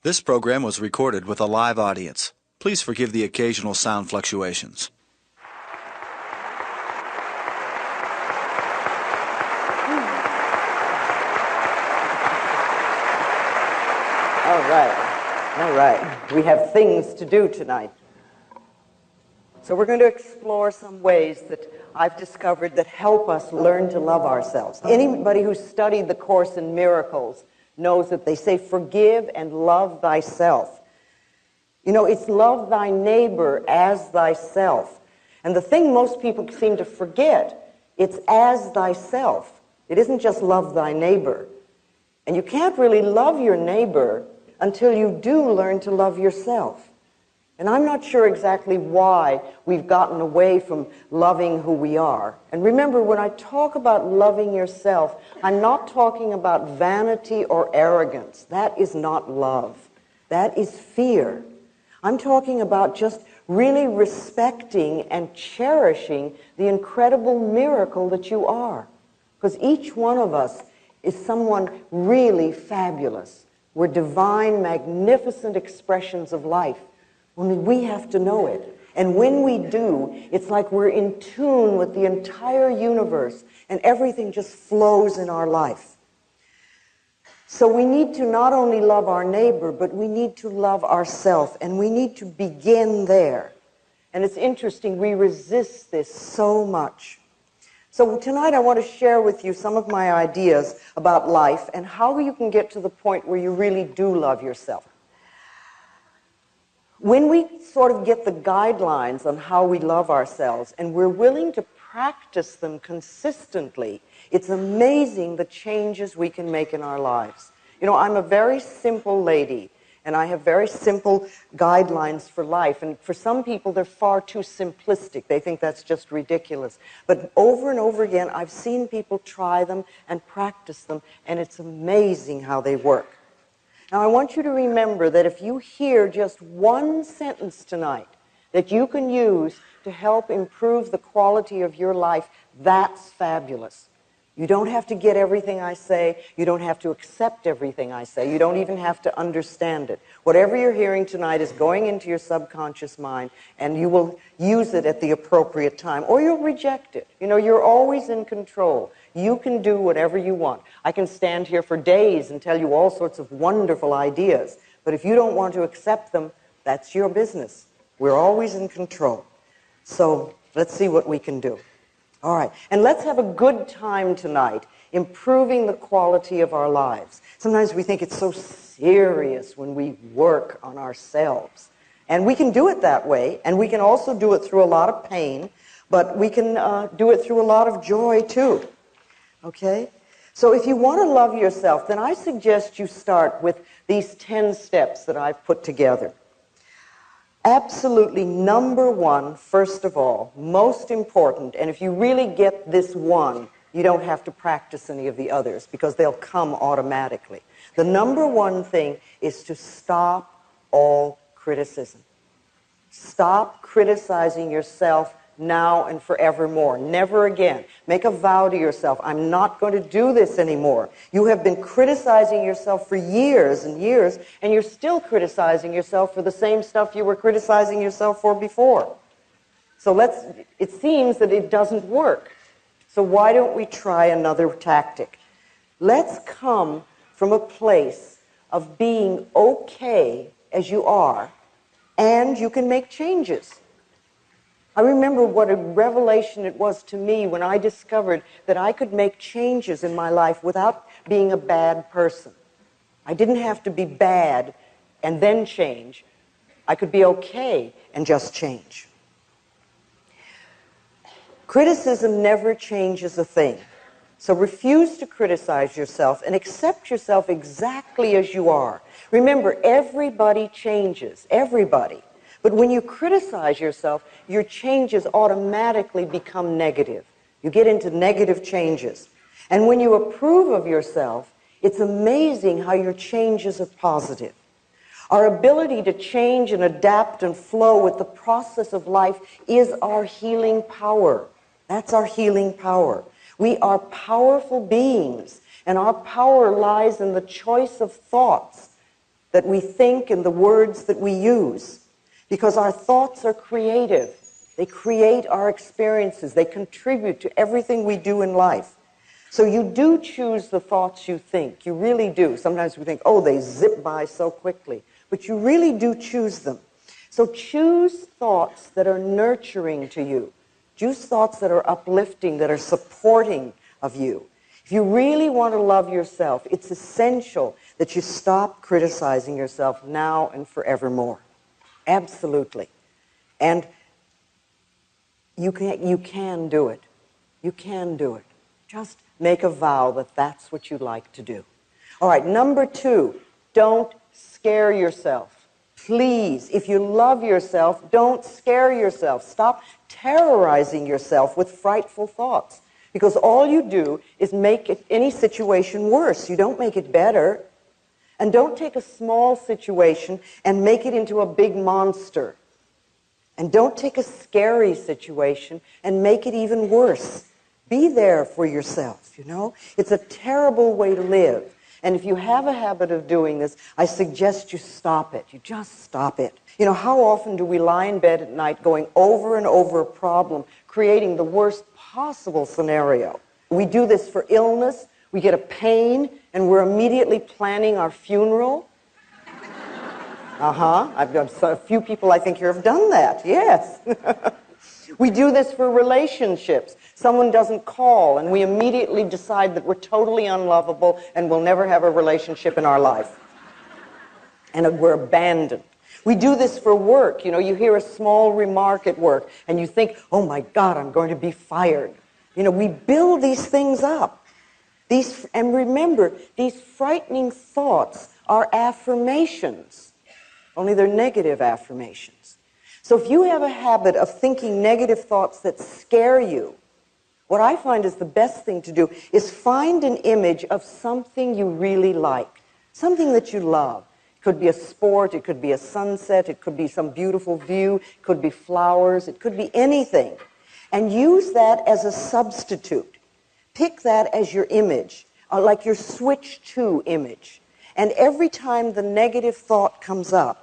This program was recorded with a live audience. Please forgive the occasional sound fluctuations. All right. We have things to do tonight. So we're going to explore some ways that I've discovered that help us learn to love ourselves. Anybody who's studied the Course in Miracles knows that they say, forgive and love thyself. You know, it's love thy neighbor as thyself. And the thing most people seem to forget, it's as thyself. It isn't just love thy neighbor. And you can't really love your neighbor until you do learn to love yourself. And I'm not sure exactly why we've gotten away from loving who we are. And remember, when I talk about loving yourself, I'm not talking about vanity or arrogance. That is not love. That is fear. I'm talking about just really respecting and cherishing the incredible miracle that you are. Because each one of us is someone really fabulous. We're divine, magnificent expressions of life. Only we have to know it. And when we do, it's like we're in tune with the entire universe and everything just flows in our life. So we need to not only love our neighbor, but we need to love ourselves, and we need to begin there. And it's interesting, we resist this so much. So tonight I want to share with you some of my ideas about life and how you can get to the point where you really do love yourself. When we sort of get the guidelines on how we love ourselves and we're willing to practice them consistently, it's amazing the changes we can make in our lives. You know, I'm a very simple lady, and I have very simple guidelines for life. And for some people, they're far too simplistic. They think that's just ridiculous. But over and over again, I've seen people try them and practice them, and it's amazing how they work. Now, I want you to remember that if you hear just one sentence tonight that you can use to help improve the quality of your life, that's fabulous. You don't have to get everything I say. You don't have to accept everything I say. You don't even have to understand it. Whatever you're hearing tonight is going into your subconscious mind, and you will use it at the appropriate time, or you'll reject it. You know, you're always in control. You can do whatever you want. I can stand here for days and tell you all sorts of wonderful ideas, but if you don't want to accept them, that's your business. We're always in control. So let's see what we can do. All right, and let's have a good time tonight improving the quality of our lives. Sometimes we think it's so serious when we work on ourselves. And we can do it that way, and we can also do it through a lot of pain, but we can do it through a lot of joy too. Okay? So if you want to love yourself, then I suggest you start with these 10 steps that I've put together. Absolutely number one, first of all, most important, and if you really get this one, you don't have to practice any of the others because they'll come automatically. The number one thing is to stop all criticism. Stop criticizing yourself now and forevermore. Never again. Make a vow to yourself, I'm not going to do this anymore. You have been criticizing yourself for years and years, and you're still criticizing yourself for the same stuff you were criticizing yourself for before. So it seems that it doesn't work. So why don't we try another tactic? Let's come from a place of being okay as you are, and you can make changes. I remember what a revelation it was to me when I discovered that I could make changes in my life without being a bad person. I didn't have to be bad and then change. I could be okay and just change. Criticism never changes a thing. So refuse to criticize yourself and accept yourself exactly as you are. Remember, everybody changes. Everybody. But when you criticize yourself, your changes automatically become negative. You get into negative changes. And when you approve of yourself, it's amazing how your changes are positive. Our ability to change and adapt and flow with the process of life is our healing power. That's our healing power. We are powerful beings, and our power lies in the choice of thoughts. that we think and the words that we use. Because our thoughts are creative. They create our experiences. They contribute to everything we do in life. So you do choose the thoughts you think. You really do. Sometimes we think, oh, they zip by so quickly. But you really do choose them. So choose thoughts that are nurturing to you. Choose thoughts that are uplifting, that are supporting of you. If you really want to love yourself, it's essential that you stop criticizing yourself now and forevermore. Absolutely. And you can do it. You can do it. Just make a vow that that's what you like to do. All right, number 2, don't scare yourself. Please, if you love yourself, don't scare yourself. Stop terrorizing yourself with frightful thoughts. Because all you do is make any situation worse. You don't make it better. And don't take a small situation and make it into a big monster. And don't take a scary situation and make it even worse. Be there for yourself, you know? It's a terrible way to live. And if you have a habit of doing this, I suggest you stop it. You just stop it. You know, how often do we lie in bed at night going over and over a problem, creating the worst possible scenario? We do this for illness. We get a pain, and we're immediately planning our funeral. A few people I think here have done that, yes. We do this for relationships. Someone doesn't call, and we immediately decide that we're totally unlovable and we'll never have a relationship in our life. And we're abandoned. We do this for work. You know, you hear a small remark at work, and you think, oh my God, I'm going to be fired. You know, we build these things up. And remember, these frightening thoughts are affirmations, only they're negative affirmations. So if you have a habit of thinking negative thoughts that scare you, what I find is the best thing to do is find an image of something you really like, something that you love. It could be a sport, it could be a sunset, it could be some beautiful view, it could be flowers, it could be anything. And use that as a substitute. Pick that as your image, like your switch to image. And every time the negative thought comes up,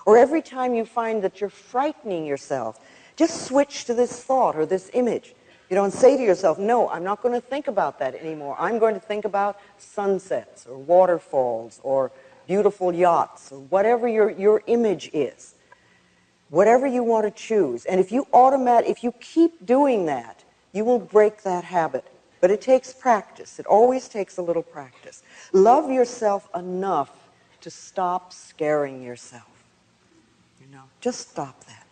or every time you find that you're frightening yourself, just switch to this thought or this image. You know, and say to yourself, no, I'm not going to think about that anymore. I'm going to think about sunsets or waterfalls or beautiful yachts or whatever your image is. Whatever you want to choose. And if you keep doing that, you will break that habit. But it takes practice. It always takes a little practice. Love yourself enough to stop scaring yourself. You know, just stop that.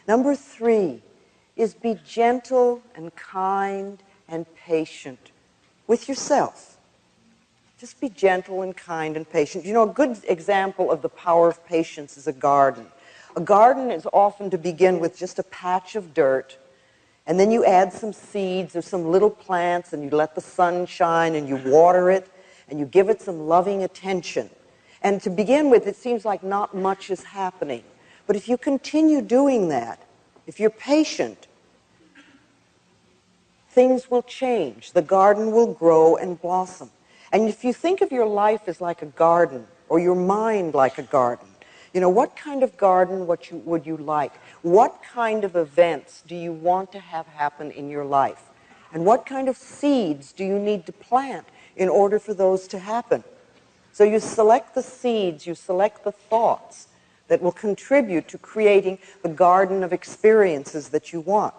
Number 3 is be gentle and kind and patient with yourself. Just be gentle and kind and patient. You know, a good example of the power of patience is a garden. A garden is often to begin with just a patch of dirt, and then you add some seeds or some little plants, and you let the sun shine, and you water it, and you give it some loving attention. And to begin with, it seems like not much is happening. But if you continue doing that, if you're patient, things will change. The garden will grow and blossom. And if you think of your life as like a garden, or your mind like a garden, you know, what kind of garden would you like? What kind of events do you want to have happen in your life? And what kind of seeds do you need to plant in order for those to happen? So you select the seeds, you select the thoughts that will contribute to creating the garden of experiences that you want.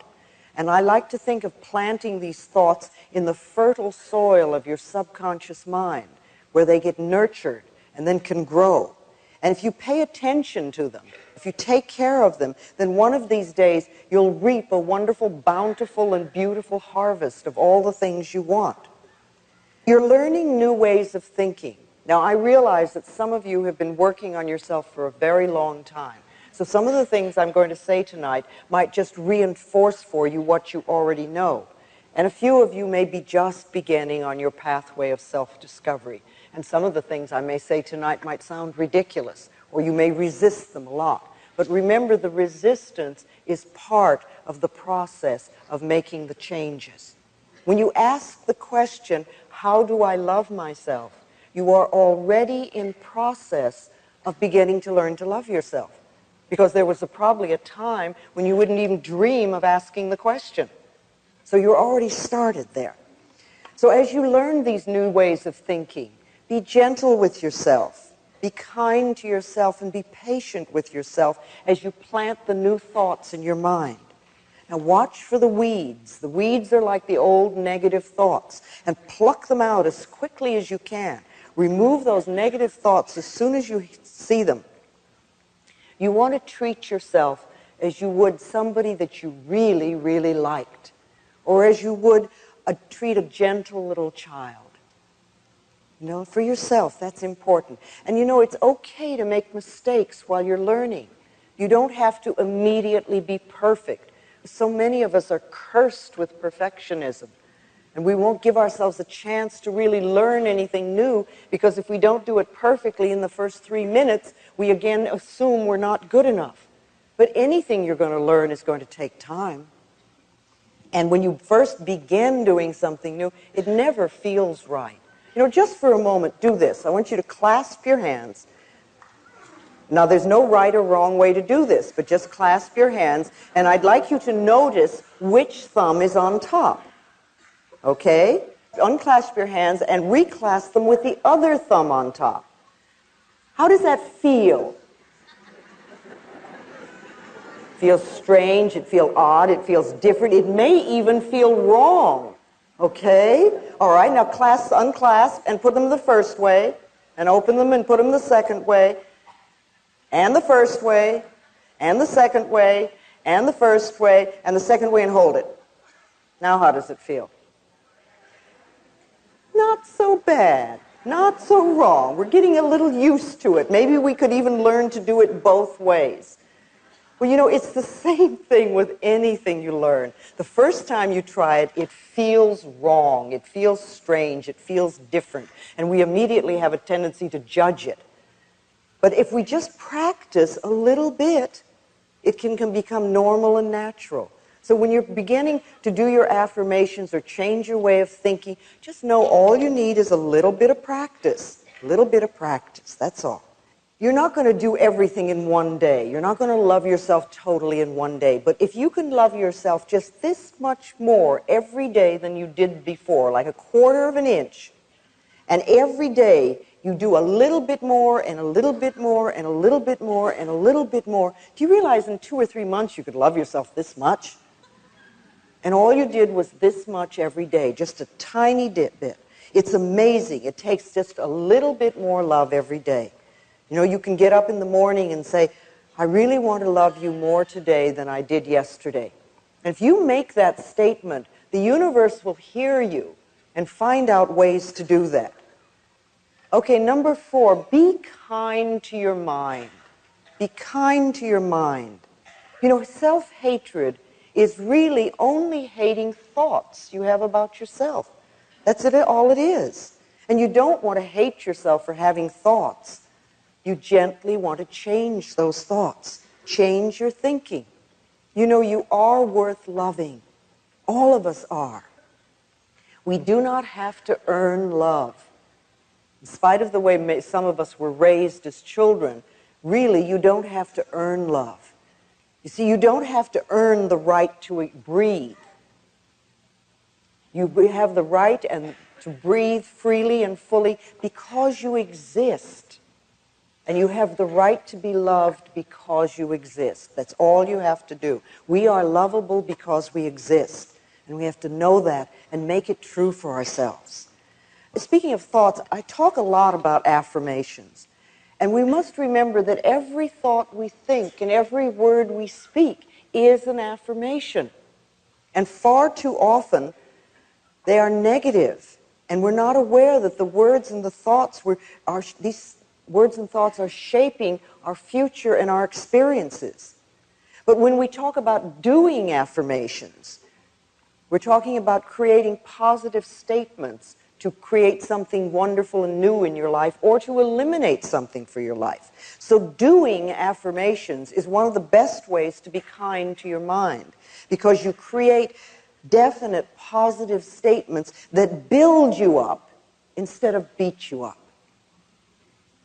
And I like to think of planting these thoughts in the fertile soil of your subconscious mind, where they get nurtured and then can grow. And if you pay attention to them, if you take care of them, then one of these days you'll reap a wonderful, bountiful, and beautiful harvest of all the things you want. You're learning new ways of thinking. Now, I realize that some of you have been working on yourself for a very long time. So some of the things I'm going to say tonight might just reinforce for you what you already know. And a few of you may be just beginning on your pathway of self-discovery. And some of the things I may say tonight might sound ridiculous, or you may resist them a lot. But remember, the resistance is part of the process of making the changes. When you ask the question, how do I love myself? You are already in process of beginning to learn to love yourself. Because there was probably a time when you wouldn't even dream of asking the question. So you're already started there. So as you learn these new ways of thinking, be gentle with yourself. Be kind to yourself and be patient with yourself as you plant the new thoughts in your mind. Now watch for the weeds. The weeds are like the old negative thoughts, and pluck them out as quickly as you can. Remove those negative thoughts as soon as you see them. You want to treat yourself as you would somebody that you really, really liked, or as you would treat a gentle little child. You know, for yourself, that's important. And you know, it's okay to make mistakes while you're learning. You don't have to immediately be perfect. So many of us are cursed with perfectionism. And we won't give ourselves a chance to really learn anything new, because if we don't do it perfectly in the first 3 minutes, we again assume we're not good enough. But anything you're going to learn is going to take time. And when you first begin doing something new, it never feels right. You know, just for a moment, do this. I want you to clasp your hands. Now, there's no right or wrong way to do this, but just clasp your hands, and I'd like you to notice which thumb is on top. Okay? Unclasp your hands and reclasp them with the other thumb on top. How does that feel? It feels strange, it feels odd, it feels different, it may even feel wrong. Okay? All right, now unclasp and put them the first way, and open them and put them the second way, and the first way, and the second way, and the first way, and the second way, and hold it. Now how does it feel? Not so bad. Not so wrong. We're getting a little used to it. Maybe we could even learn to do it both ways. Well, you know, it's the same thing with anything you learn. The first time you try it, it feels wrong. It feels strange. It feels different. And we immediately have a tendency to judge it. But if we just practice a little bit, it can become normal and natural. So when you're beginning to do your affirmations or change your way of thinking, just know all you need is a little bit of practice. A little bit of practice, that's all. You're not going to do everything in one day. You're not going to love yourself totally in one day. But if you can love yourself just this much more every day than you did before, like a quarter of an inch, and every day you do a little bit more and a little bit more and a little bit more and a little bit more, do you realize in 2 or 3 months you could love yourself this much? And all you did was this much every day, just a tiny bit. It's amazing. It takes just a little bit more love every day. You know, you can get up in the morning and say, I really want to love you more today than I did yesterday. And if you make that statement, the universe will hear you and find out ways to do that. Okay, number 4, be kind to your mind. Be kind to your mind. You know, self-hatred is really only hating thoughts you have about yourself. That's all it is. And you don't want to hate yourself for having thoughts. You gently want to change those thoughts. Change your thinking. You know, you are worth loving. All of us are. We do not have to earn love. In spite of the way some of us were raised as children, really, you don't have to earn love. You see, you don't have to earn the right to breathe. You have the right to breathe freely and fully because you exist. And you have the right to be loved because you exist. That's all you have to do. We are lovable because we exist. And we have to know that and make it true for ourselves. Speaking of thoughts, I talk a lot about affirmations. And we must remember that every thought we think and every word we speak is an affirmation. And far too often, they are negative. And we're not aware that the words and the thoughts these words and thoughts are shaping our future and our experiences. But when we talk about doing affirmations, we're talking about creating positive statements to create something wonderful and new in your life or to eliminate something for your life. So doing affirmations is one of the best ways to be kind to your mind because you create definite positive statements that build you up instead of beat you up.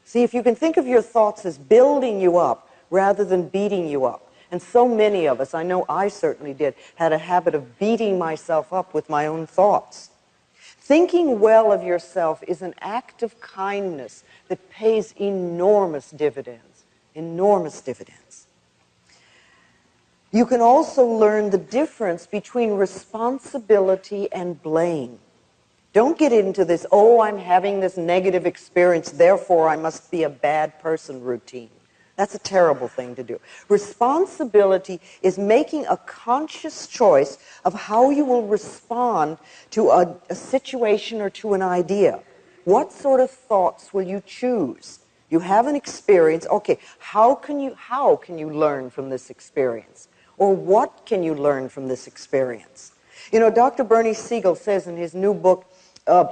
See, if you can think of your thoughts as building you up rather than beating you up, and so many of us, I know I certainly did, had a habit of beating myself up with my own thoughts. Thinking well of yourself is an act of kindness that pays enormous dividends, enormous dividends. You can also learn the difference between responsibility and blame. Don't get into this, oh, I'm having this negative experience, therefore I must be a bad person routine. That's a terrible thing to do. Responsibility is making a conscious choice of how you will respond to a situation or to an idea. What sort of thoughts will you choose? You have an experience. Okay, how can you learn from this experience? Or what can you learn from this experience? You know, Dr. Bernie Siegel says in his new book,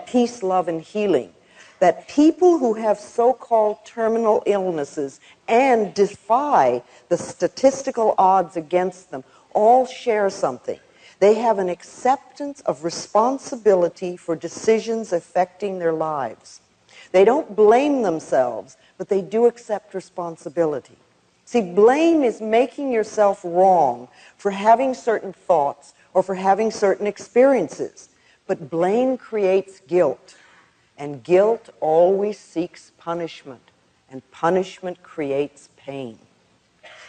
Peace, Love, and Healing, that people who have so-called terminal illnesses and defy the statistical odds against them all share something. They have an acceptance of responsibility for decisions affecting their lives. They don't blame themselves, but they do accept responsibility. See, blame is making yourself wrong for having certain thoughts or for having certain experiences. But blame creates guilt, and guilt always seeks punishment, and punishment creates pain.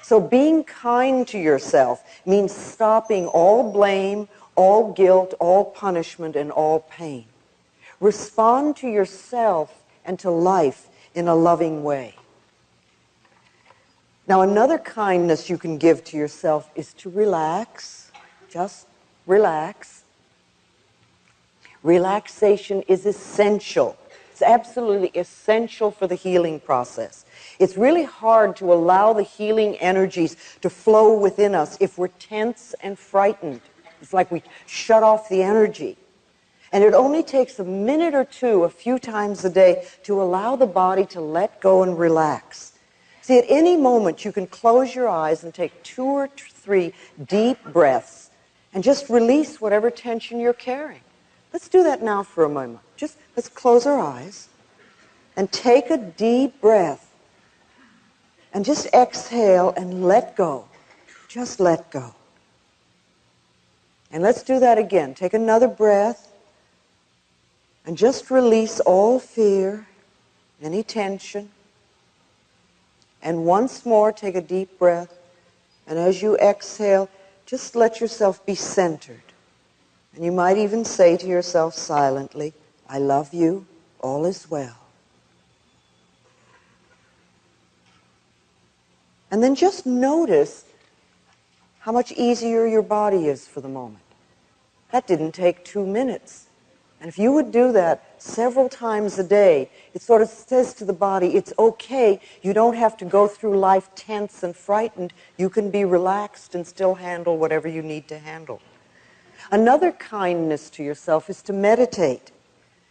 So being kind to yourself means stopping all blame, all guilt, all punishment, and all pain. Respond to yourself and to life in a loving way. Now, another kindness you can give to yourself is to relax. Just relax. Relaxation is essential. It's absolutely essential for the healing process. It's really hard to allow the healing energies to flow within us if we're tense and frightened. It's like we shut off the energy. And it only takes a minute or two, a few times a day, to allow the body to let go and relax. See, at any moment, you can close your eyes and take 2 or 3 deep breaths and just release whatever tension you're carrying. Let's do that now for a moment. Just let's close our eyes and take a deep breath and just exhale and let go. Just let go. And let's do that again. Take another breath and just release all fear, any tension. And once more, take a deep breath. And as you exhale, just let yourself be centered. And you might even say to yourself silently, I love you, all is well. And then just notice how much easier your body is for the moment. That didn't take 2 minutes. And if you would do that several times a day, it sort of says to the body, it's okay, you don't have to go through life tense and frightened. You can be relaxed and still handle whatever you need to handle. Another kindness to yourself is to meditate.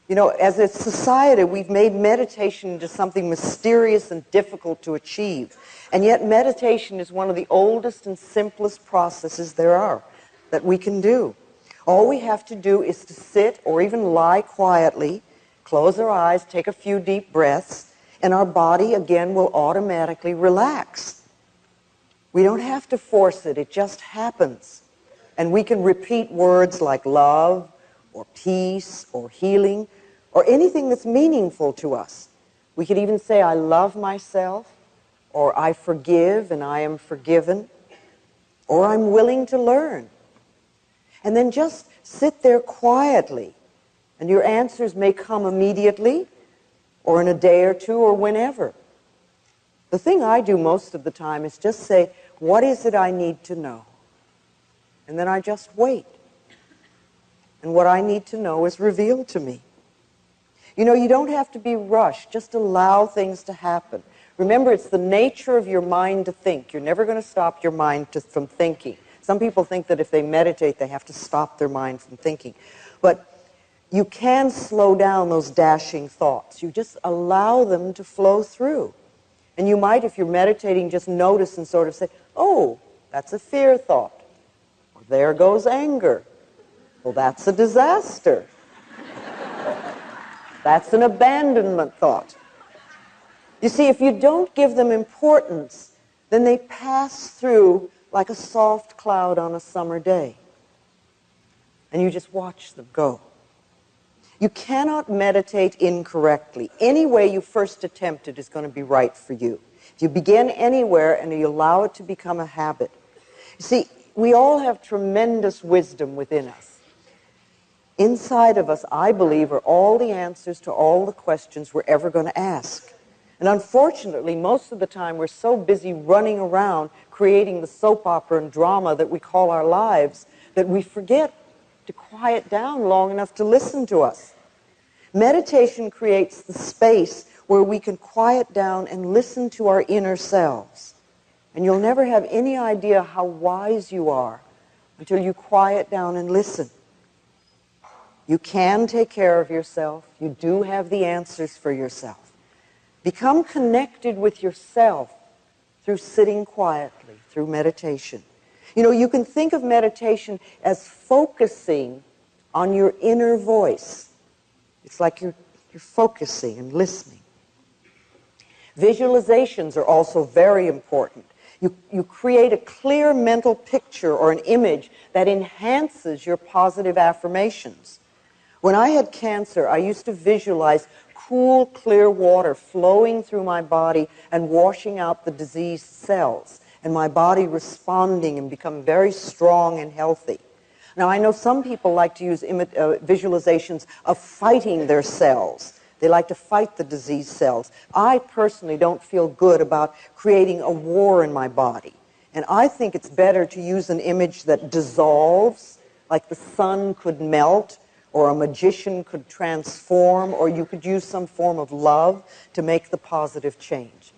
You know, as a society, we've made meditation into something mysterious and difficult to achieve. And yet meditation is one of the oldest and simplest processes there are that we can do. All we have to do is to sit or even lie quietly, close our eyes, take a few deep breaths, and our body, again, will automatically relax. We don't have to force it. It just happens. And we can repeat words like love or peace or healing or anything that's meaningful to us. We could even say, I love myself, or I forgive and I am forgiven, or I'm willing to learn. And then just sit there quietly, and your answers may come immediately or in a day or two or whenever. The thing I do most of the time is just say, what is it I need to know? And then I just wait. And what I need to know is revealed to me. You know, you don't have to be rushed. Just allow things to happen. Remember, it's the nature of your mind to think. You're never going to stop your mind from thinking. Some people think that if they meditate, they have to stop their mind from thinking. But you can slow down those dashing thoughts. You just allow them to flow through. And you might, if you're meditating, just notice and sort of say, oh, that's a fear thought. There goes anger. Well, that's a disaster. That's an abandonment thought. You see, if you don't give them importance, then they pass through like a soft cloud on a summer day. And you just watch them go. You cannot meditate incorrectly. Any way you first attempt it is going to be right for you. If you begin anywhere and you allow it to become a habit. You see, we all have tremendous wisdom within us. Inside of us, I believe, are all the answers to all the questions we're ever going to ask. And unfortunately, most of the time, we're so busy running around creating the soap opera and drama that we call our lives that we forget to quiet down long enough to listen to us. Meditation creates the space where we can quiet down and listen to our inner selves. And you'll never have any idea how wise you are until you quiet down and listen. You can take care of yourself. You do have the answers for yourself. Become connected with yourself through sitting quietly, through meditation. You know, you can think of meditation as focusing on your inner voice. It's like you're focusing and listening. Visualizations are also very important. You create a clear mental picture or an image that enhances your positive affirmations. When I had cancer, I used to visualize cool, clear water flowing through my body and washing out the diseased cells, and my body responding and become very strong and healthy. Now, I know some people like to use visualizations of fighting their cells. They like to fight the diseased cells. I personally don't feel good about creating a war in my body. And I think it's better to use an image that dissolves, like the sun could melt, or a magician could transform, or you could use some form of love to make the positive change.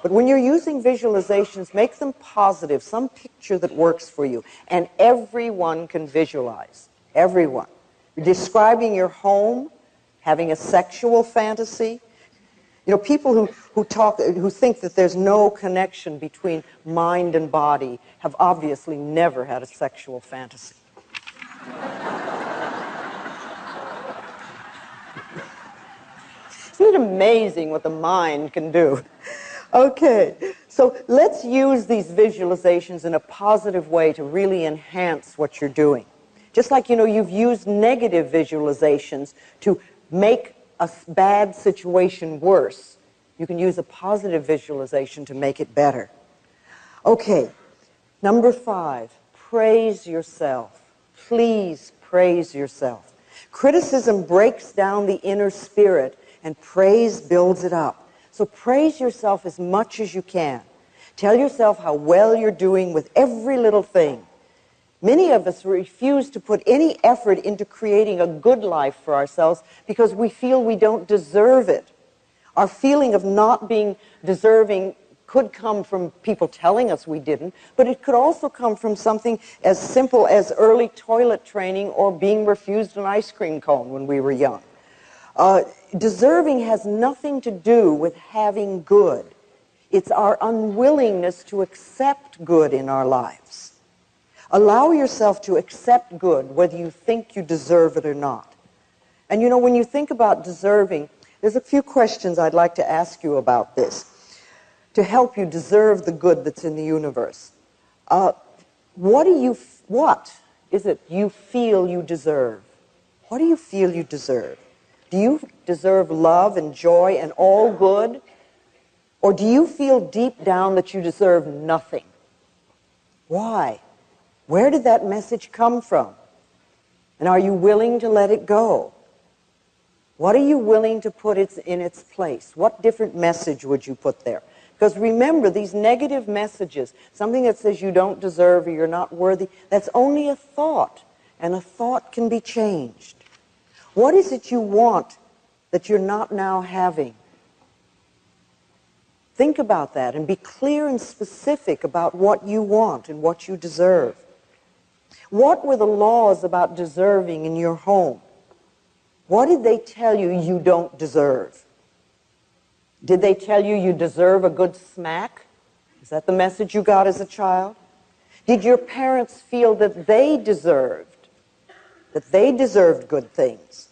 But when you're using visualizations, make them positive, some picture that works for you. And everyone can visualize. Everyone. You're describing your home, having a sexual fantasy. You know, people who think that there's no connection between mind and body have obviously never had a sexual fantasy. Isn't it amazing what the mind can do? Okay, so let's use these visualizations in a positive way to really enhance what you're doing. Just like, you know, you've used negative visualizations to make a bad situation worse. You can use a positive visualization to make it better. Okay, number 5, praise yourself. Please praise yourself. Criticism breaks down the inner spirit, and praise builds it up. So praise yourself as much as you can. Tell yourself how well you're doing with every little thing. Many of us refuse to put any effort into creating a good life for ourselves because we feel we don't deserve it. Our feeling of not being deserving could come from people telling us we didn't, but it could also come from something as simple as early toilet training or being refused an ice cream cone when we were young. Deserving has nothing to do with having good. It's our unwillingness to accept good in our lives. Allow yourself to accept good, whether you think you deserve it or not. And you know, when you think about deserving, there's a few questions I'd like to ask you about this to help you deserve the good that's in the universe. What is it you feel you deserve? What do you feel you deserve? Do you deserve love and joy and all good? Or do you feel deep down that you deserve nothing? Why? Where did that message come from? And are you willing to let it go? What are you willing to put in its place? What different message would you put there? Because remember, these negative messages, something that says you don't deserve or you're not worthy, that's only a thought, and a thought can be changed. What is it you want that you're not now having? Think about that and be clear and specific about what you want and what you deserve. What were the laws about deserving in your home? What did they tell you you don't deserve? Did they tell you you deserve a good smack? Is that the message you got as a child? Did your parents feel that they deserved good things?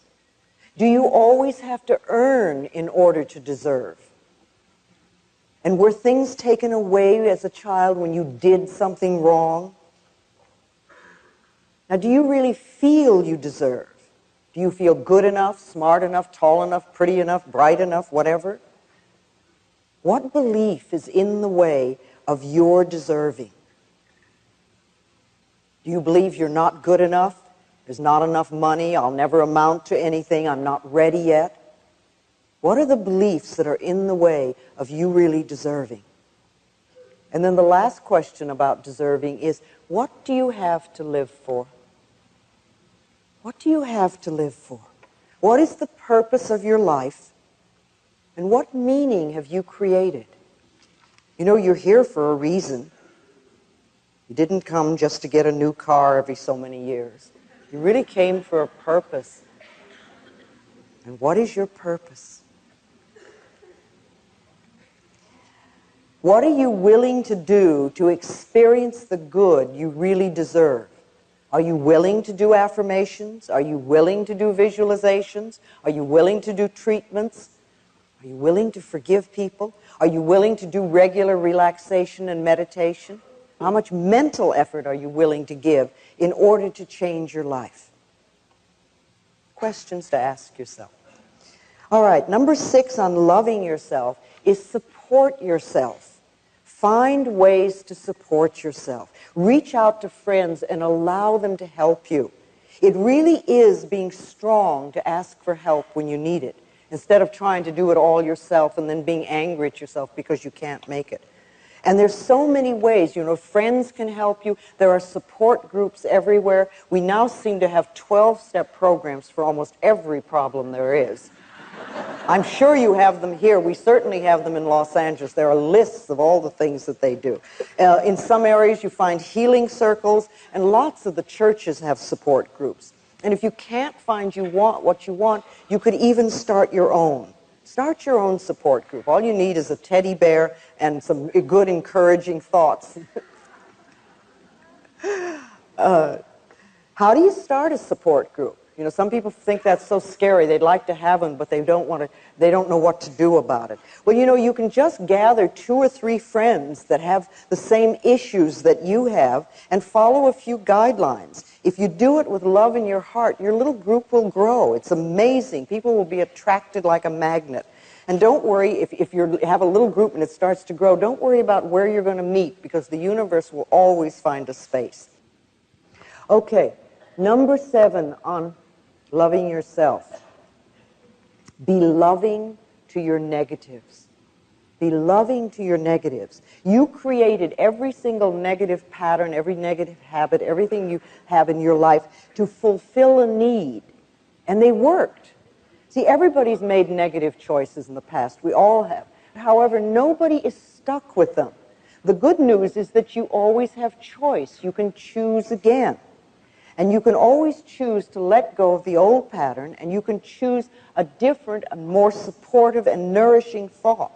Do you always have to earn in order to deserve? And were things taken away as a child when you did something wrong? Now, do you really feel you deserve? Do you feel good enough, smart enough, tall enough, pretty enough, bright enough, whatever? What belief is in the way of your deserving? Do you believe you're not good enough? There's not enough money. I'll never amount to anything. I'm not ready yet. What are the beliefs that are in the way of you really deserving? And then the last question about deserving is, what do you have to live for? What do you have to live for? What is the purpose of your life? And what meaning have you created? You know, you're here for a reason. You didn't come just to get a new car every so many years. You really came for a purpose. And what is your purpose? What are you willing to do to experience the good you really deserve? Are you willing to do affirmations? Are you willing to do visualizations? Are you willing to do treatments? Are you willing to forgive people? Are you willing to do regular relaxation and meditation? How much mental effort are you willing to give in order to change your life? Questions to ask yourself. All right, number 6 on loving yourself is support yourself. Find ways to support yourself. Reach out to friends and allow them to help you. It really is being strong to ask for help when you need it, instead of trying to do it all yourself and then being angry at yourself because you can't make it. And there's so many ways, you know, friends can help you. There are support groups everywhere. We now seem to have 12-step programs for almost every problem there is. I'm sure you have them here. We certainly have them in Los Angeles. There are lists of all the things that they do. In some areas you find healing circles, and lots of the churches have support groups. And if you can't find what you want, you could even start your own. Start your own support group. All you need is a teddy bear and some good encouraging thoughts. How do you start a support group? You know, some people think that's so scary. They'd like to have them, but they don't know what to do about it. Well, you know, you can just gather 2 or 3 friends that have the same issues that you have and follow a few guidelines. If you do it with love in your heart, your little group will grow. It's amazing. People will be attracted like a magnet. And don't worry, if you have a little group and it starts to grow, don't worry about where you're going to meet, because the universe will always find a space. Okay, number 7 on loving yourself. Be loving to your negatives. Be loving to your negatives. You created every single negative pattern, every negative habit, everything you have in your life to fulfill a need. And they worked. See, everybody's made negative choices in the past. We all have. However, nobody is stuck with them. The good news is that you always have choice. You can choose again. And you can always choose to let go of the old pattern, and you can choose a different and more supportive and nourishing thought.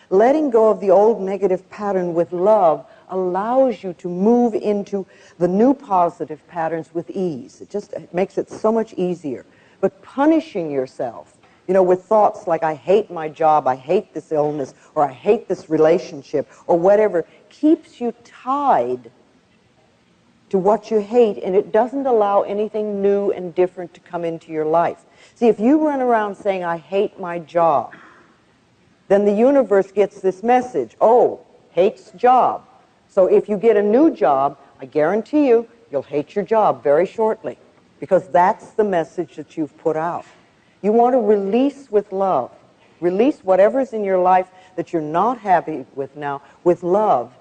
Letting go of the old negative pattern with love allows you to move into the new positive patterns with ease. It makes it so much easier. But punishing yourself, you know, with thoughts like, I hate my job, I hate this illness, or I hate this relationship, or whatever, keeps you tied to what you hate, and it doesn't allow anything new and different to come into your life. See, if you run around saying, I hate my job, then the universe gets this message, oh, hates job. So if you get a new job, I guarantee you, you'll hate your job very shortly, because that's the message that you've put out. You want to release with love. Release whatever's in your life that you're not happy with now with love,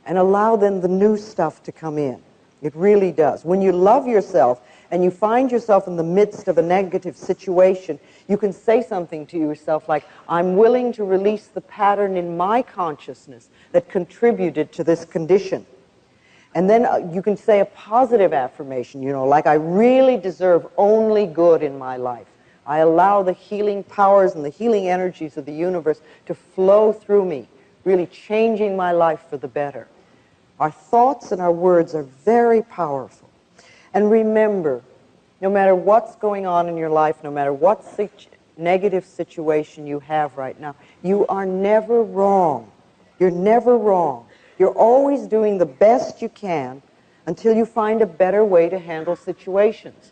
and allow then the new stuff to come in. It really does. When you love yourself and you find yourself in the midst of a negative situation, you can say something to yourself like, I'm willing to release the pattern in my consciousness that contributed to this condition. And then you can say a positive affirmation, you know, like, I really deserve only good in my life. I allow the healing powers and the healing energies of the universe to flow through me, really changing my life for the better. Our thoughts and our words are very powerful. And remember, no matter what's going on in your life, no matter what negative situation you have right now, you are never wrong. You're never wrong. You're always doing the best you can until you find a better way to handle situations.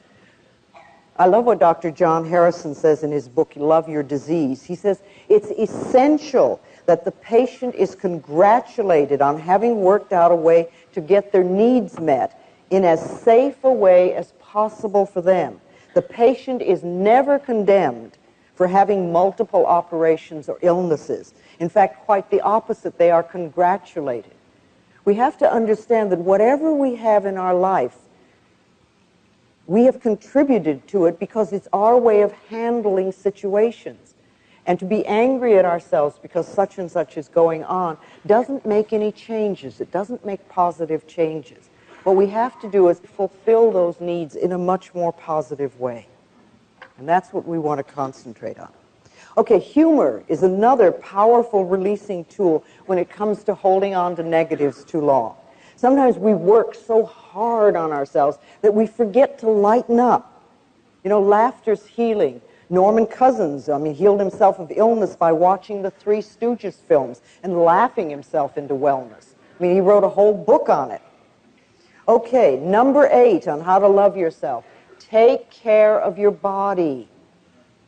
I love what Dr. John Harrison says in his book, Love Your Disease. He says, it's essential that the patient is congratulated on having worked out a way to get their needs met in as safe a way as possible for them. The patient is never condemned for having multiple operations or illnesses. In fact, quite the opposite. They are congratulated. We have to understand that whatever we have in our life, we have contributed to it because it's our way of handling situations. And to be angry at ourselves because such and such is going on doesn't make any changes. It doesn't make positive changes. What we have to do is fulfill those needs in a much more positive way. And that's what we want to concentrate on. Okay, humor is another powerful releasing tool when it comes to holding on to negatives too long. Sometimes we work so hard on ourselves that we forget to lighten up. You know, laughter's healing. Norman Cousins, healed himself of illness by watching the Three Stooges films and laughing himself into wellness. He wrote a whole book on it. Okay, number 8 on how to love yourself. Take care of your body.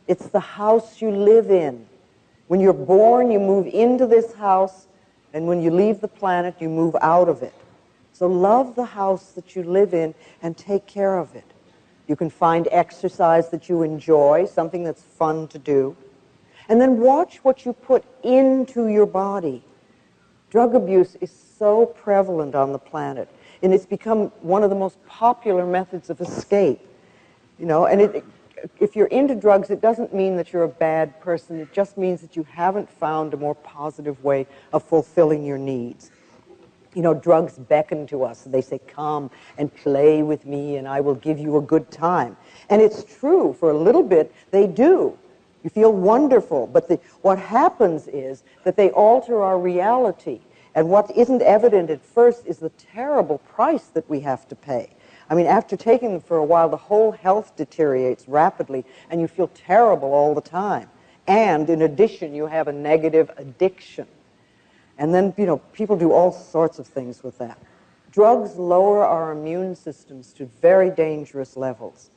It's the house you live in. When you're born, you move into this house, and when you leave the planet, you move out of it. So love the house that you live in and take care of it. You can find exercise that you enjoy, something that's fun to do. And then watch what you put into your body. Drug abuse is so prevalent on the planet, and it's become one of the most popular methods of escape. And if you're into drugs, it doesn't mean that you're a bad person. It just means that you haven't found a more positive way of fulfilling your needs. Drugs beckon to us. They say, come and play with me and I will give you a good time. And it's true, for a little bit, they do. You feel wonderful. But what happens is that they alter our reality. And what isn't evident at first is the terrible price that we have to pay. After taking them for a while, the whole health deteriorates rapidly and you feel terrible all the time. And in addition, you have a negative addiction. And then, people do all sorts of things with that. Drugs lower our immune systems to very dangerous levels.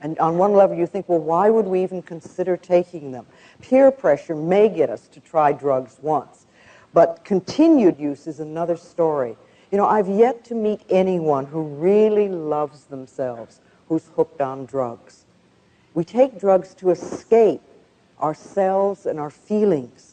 And on one level, you think, well, why would we even consider taking them? Peer pressure may get us to try drugs once. But continued use is another story. I've yet to meet anyone who really loves themselves who's hooked on drugs. We take drugs to escape ourselves and our feelings.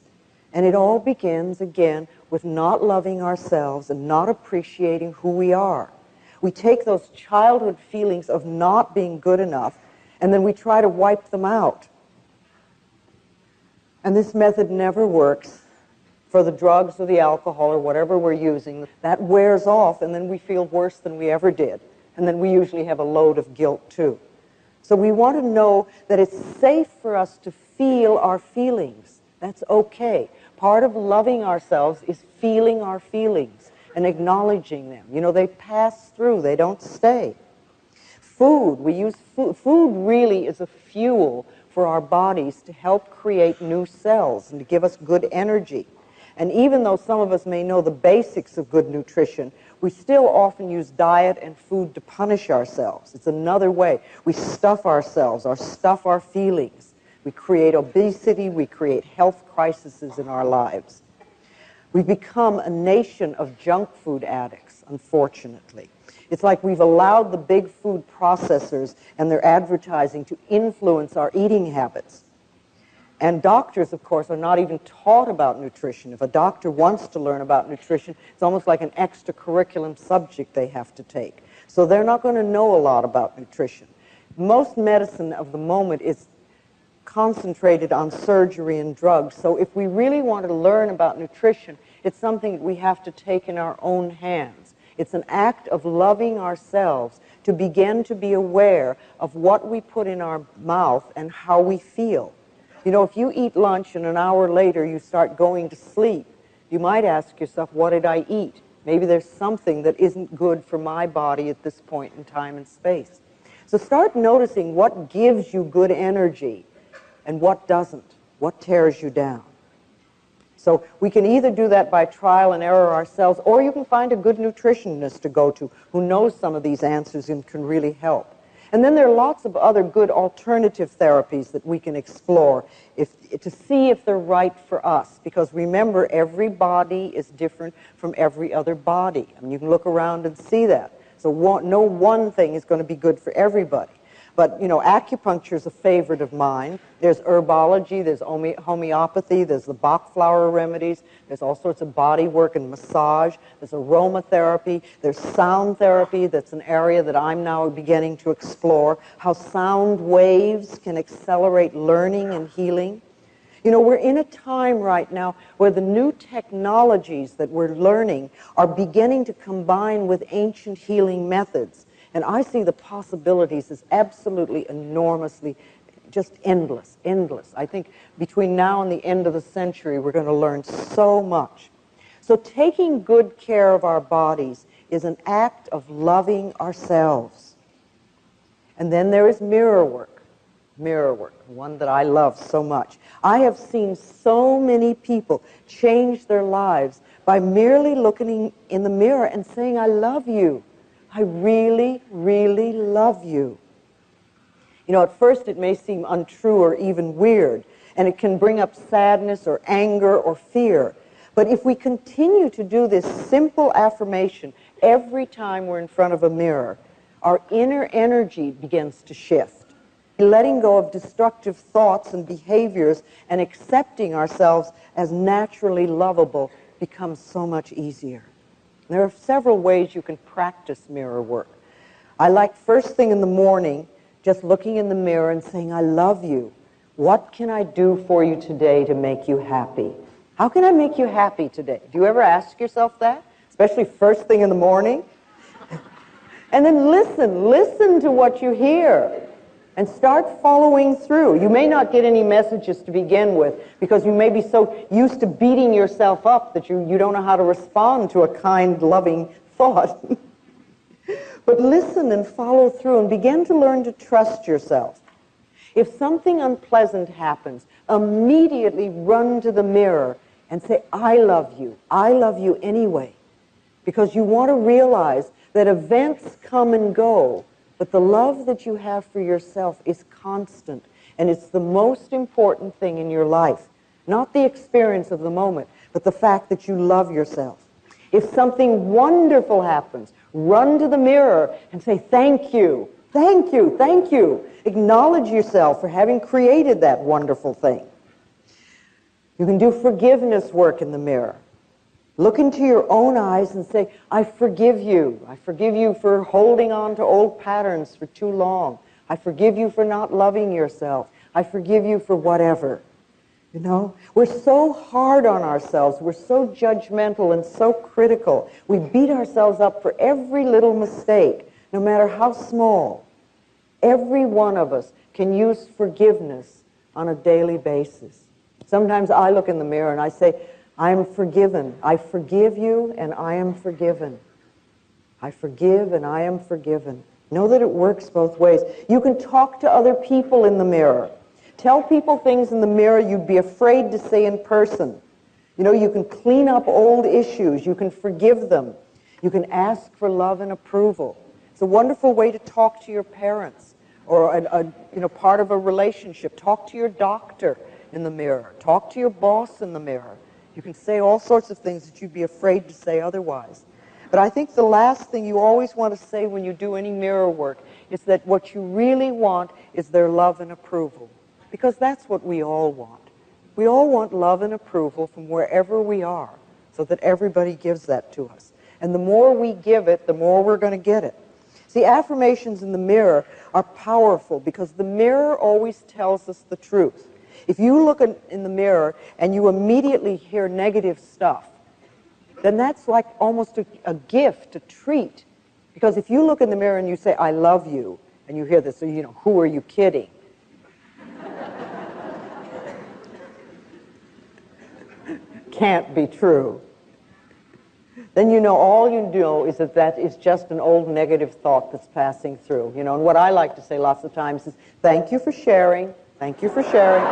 And it all begins, again, with not loving ourselves and not appreciating who we are. We take those childhood feelings of not being good enough, and then we try to wipe them out. And this method never works for the drugs or the alcohol or whatever we're using. That wears off, and then we feel worse than we ever did. And then we usually have a load of guilt, too. So we want to know that it's safe for us to feel our feelings. That's okay. Part of loving ourselves is feeling our feelings and acknowledging them. They pass through. They don't stay. Food. We use food. Food really is a fuel for our bodies to help create new cells and to give us good energy. And even though some of us may know the basics of good nutrition, we still often use diet and food to punish ourselves. It's another way. We stuff ourselves or stuff our feelings. We create obesity, we create health crises in our lives. We've become a nation of junk food addicts, unfortunately. It's like we've allowed the big food processors and their advertising to influence our eating habits. And doctors, of course, are not even taught about nutrition. If a doctor wants to learn about nutrition, it's almost like an extracurriculum subject they have to take. So they're not going to know a lot about nutrition. Most medicine of the moment is concentrated on surgery and drugs. So if we really want to learn about nutrition, it's something we have to take in our own hands. It's an act of loving ourselves to begin to be aware of what we put in our mouth and how we feel. If you eat lunch and an hour later you start going to sleep, you might ask yourself, what did I eat? Maybe there's something that isn't good for my body at this point in time and space. So start noticing what gives you good energy. and what doesn't, what tears you down. So we can either do that by trial and error ourselves, or you can find a good nutritionist to go to who knows some of these answers and can really help. And then there are lots of other good alternative therapies that we can explore to see if they're right for us. Because remember, every body is different from every other body. I mean, you can look around and see that. So no one thing is going to be good for everybody. But, you know, acupuncture is a favorite of mine. There's herbology, there's homeopathy, there's the Bach flower remedies, there's all sorts of body work and massage, there's aromatherapy, there's sound therapy. That's an area that I'm now beginning to explore, how sound waves can accelerate learning and healing. You know, we're in a time right now where the new technologies that we're learning are beginning to combine with ancient healing methods. And I see the possibilities as absolutely enormously, just endless, endless. I think between now and the end of the century, we're going to learn so much. So taking good care of our bodies is an act of loving ourselves. And then there is mirror work, one that I love so much. I have seen so many people change their lives by merely looking in the mirror and saying, I love you. I really, really love you. You know, at first it may seem untrue or even weird, and it can bring up sadness or anger or fear. But if we continue to do this simple affirmation every time we're in front of a mirror, our inner energy begins to shift. Letting go of destructive thoughts and behaviors and accepting ourselves as naturally lovable becomes so much easier. There are several ways you can practice mirror work. I like first thing in the morning, just looking in the mirror and saying, I love you. What can I do for you today to make you happy? How can I make you happy today? Do you ever ask yourself that? Especially first thing in the morning? And then listen to what you hear. And start following through. You may not get any messages to begin with because you may be so used to beating yourself up that you don't know how to respond to a kind, loving thought. But listen and follow through and begin to learn to trust yourself. If something unpleasant happens, immediately run to the mirror and say, I love you. I love you anyway. Because you want to realize that events come and go, but the love that you have for yourself is constant, and it's the most important thing in your life. Not the experience of the moment, but the fact that you love yourself. If something wonderful happens, run to the mirror and say, thank you, thank you, thank you. Acknowledge yourself for having created that wonderful thing. You can do forgiveness work in the mirror. Look into your own eyes and say, I forgive you. I forgive you for holding on to old patterns for too long. I forgive you for not loving yourself. I forgive you for whatever. You know, we're so hard on ourselves. We're so judgmental and so critical. We beat ourselves up for every little mistake, no matter how small. Every one of us can use forgiveness on a daily basis. Sometimes I look in the mirror and I say, I am forgiven. I forgive you and I am forgiven. I forgive and I am forgiven. Know that it works both ways. You can talk to other people in the mirror. Tell people things in the mirror you'd be afraid to say in person. You know, you can clean up old issues. You can forgive them. You can ask for love and approval. It's a wonderful way to talk to your parents or part of a relationship. Talk to your doctor in the mirror. Talk to your boss in the mirror. You can say all sorts of things that you'd be afraid to say otherwise. But I think the last thing you always want to say when you do any mirror work is that what you really want is their love and approval. Because that's what we all want. We all want love and approval from wherever we are, so that everybody gives that to us. And the more we give it, the more we're going to get it. See, affirmations in the mirror are powerful because the mirror always tells us the truth. If you look in the mirror and you immediately hear negative stuff, then that's like almost a gift, a treat. Because if you look in the mirror and you say, I love you, and you hear this, so you know, who are you kidding? Can't be true. Then you know all you know is that is just an old negative thought that's passing through. You know, and what I like to say lots of times is, thank you for sharing. Thank you for sharing.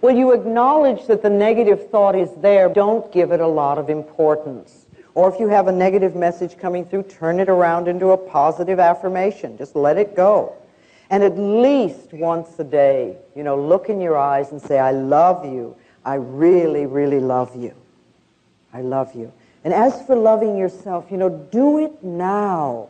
Well, you acknowledge that the negative thought is there. Don't give it a lot of importance. Or if you have a negative message coming through, turn it around into a positive affirmation. Just let it go. And at least once a day, look in your eyes and say, I love you. I really, really love you. I love you. And as for loving yourself, do it now.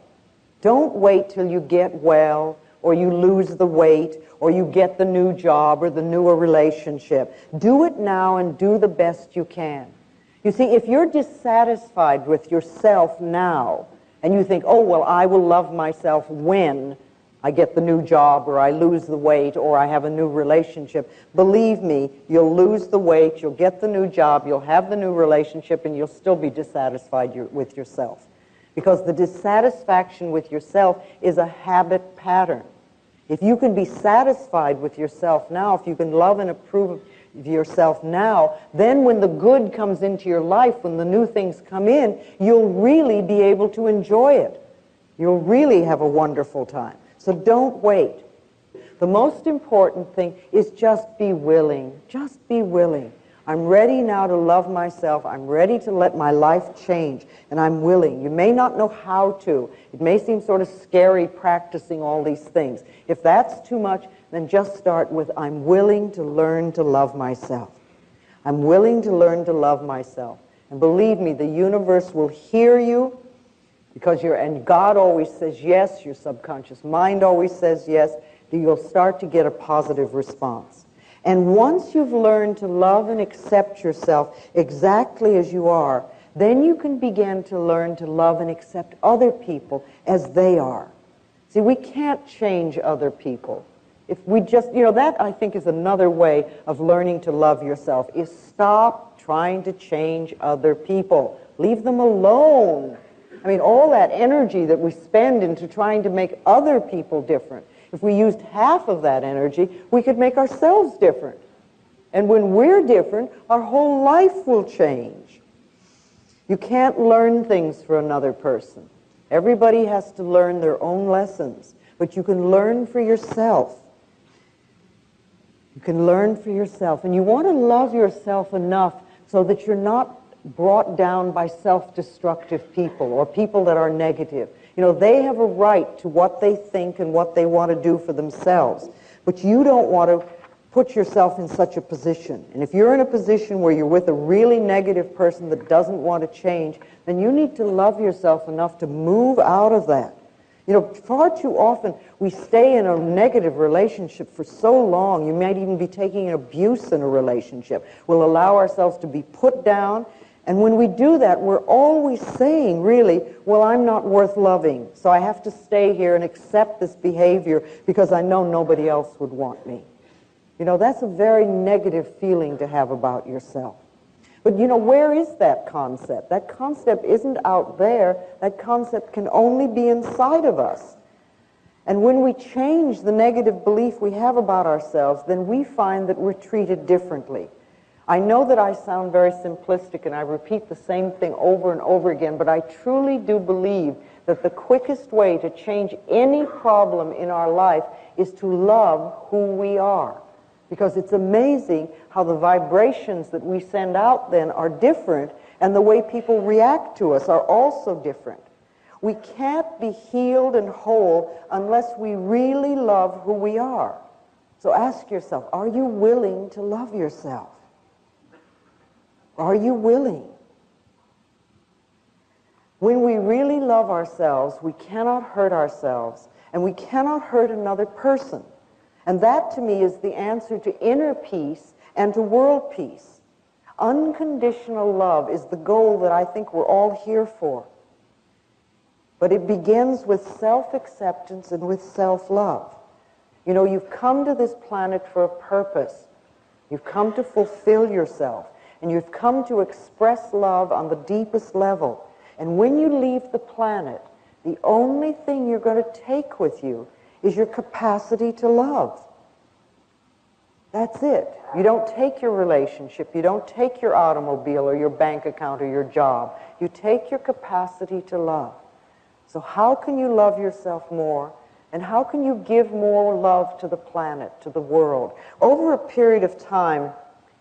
Don't wait till you get well, or you lose the weight, or you get the new job or the newer relationship. Do it now and do the best you can. You see, if you're dissatisfied with yourself now, and you think, oh, well, I will love myself when I get the new job, or I lose the weight, or I have a new relationship, believe me, you'll lose the weight, you'll get the new job, you'll have the new relationship, and you'll still be dissatisfied with yourself. Because the dissatisfaction with yourself is a habit pattern. If you can be satisfied with yourself now, if you can love and approve of yourself now, then when the good comes into your life, when the new things come in, you'll really be able to enjoy it. You'll really have a wonderful time. So don't wait. The most important thing is just be willing. Just be willing. I'm ready now to love myself. I'm ready to let my life change, and I'm willing. You may not know how to. It may seem sort of scary practicing all these things. If that's too much, then just start with, I'm willing to learn to love myself. I'm willing to learn to love myself. And believe me, the universe will hear you, because and God always says yes, your subconscious mind always says yes, you'll start to get a positive response. And once you've learned to love and accept yourself exactly as you are, then you can begin to learn to love and accept other people as they are. See, we can't change other people. If we just, that I think is another way of learning to love yourself, is stop trying to change other people. Leave them alone. I mean, all that energy that we spend into trying to make other people different, if we used half of that energy, we could make ourselves different. And when we're different, our whole life will change. You can't learn things for another person. Everybody has to learn their own lessons, but you can learn for yourself. You can learn for yourself. And you want to love yourself enough so that you're not brought down by self-destructive people or people that are negative. They have a right to what they think and what they want to do for themselves. But you don't want to put yourself in such a position. And if you're in a position where you're with a really negative person that doesn't want to change, then you need to love yourself enough to move out of that. Far too often we stay in a negative relationship for so long. You might even be taking an abuse in a relationship. We'll allow ourselves to be put down. And when we do that, we're always saying, really, well, I'm not worth loving, so I have to stay here and accept this behavior because I know nobody else would want me. That's a very negative feeling to have about yourself. But, where is that concept? That concept isn't out there. That concept can only be inside of us. And when we change the negative belief we have about ourselves, then we find that we're treated differently. I know that I sound very simplistic and I repeat the same thing over and over again, but I truly do believe that the quickest way to change any problem in our life is to love who we are. Because it's amazing how the vibrations that we send out then are different, and the way people react to us are also different. We can't be healed and whole unless we really love who we are. So ask yourself, are you willing to love yourself? Are you willing? When we really love ourselves, we cannot hurt ourselves, and we cannot hurt another person. And that, to me, is the answer to inner peace and to world peace. Unconditional love is the goal that I think we're all here for. But it begins with self-acceptance and with self-love. You've come to this planet for a purpose. You've come to fulfill yourself. And you've come to express love on the deepest level. And when you leave the planet, the only thing you're going to take with you is your capacity to love. That's it. You don't take your relationship, you don't take your automobile or your bank account or your job. You take your capacity to love. So how can you love yourself more? And how can you give more love to the planet, to the world? Over a period of time,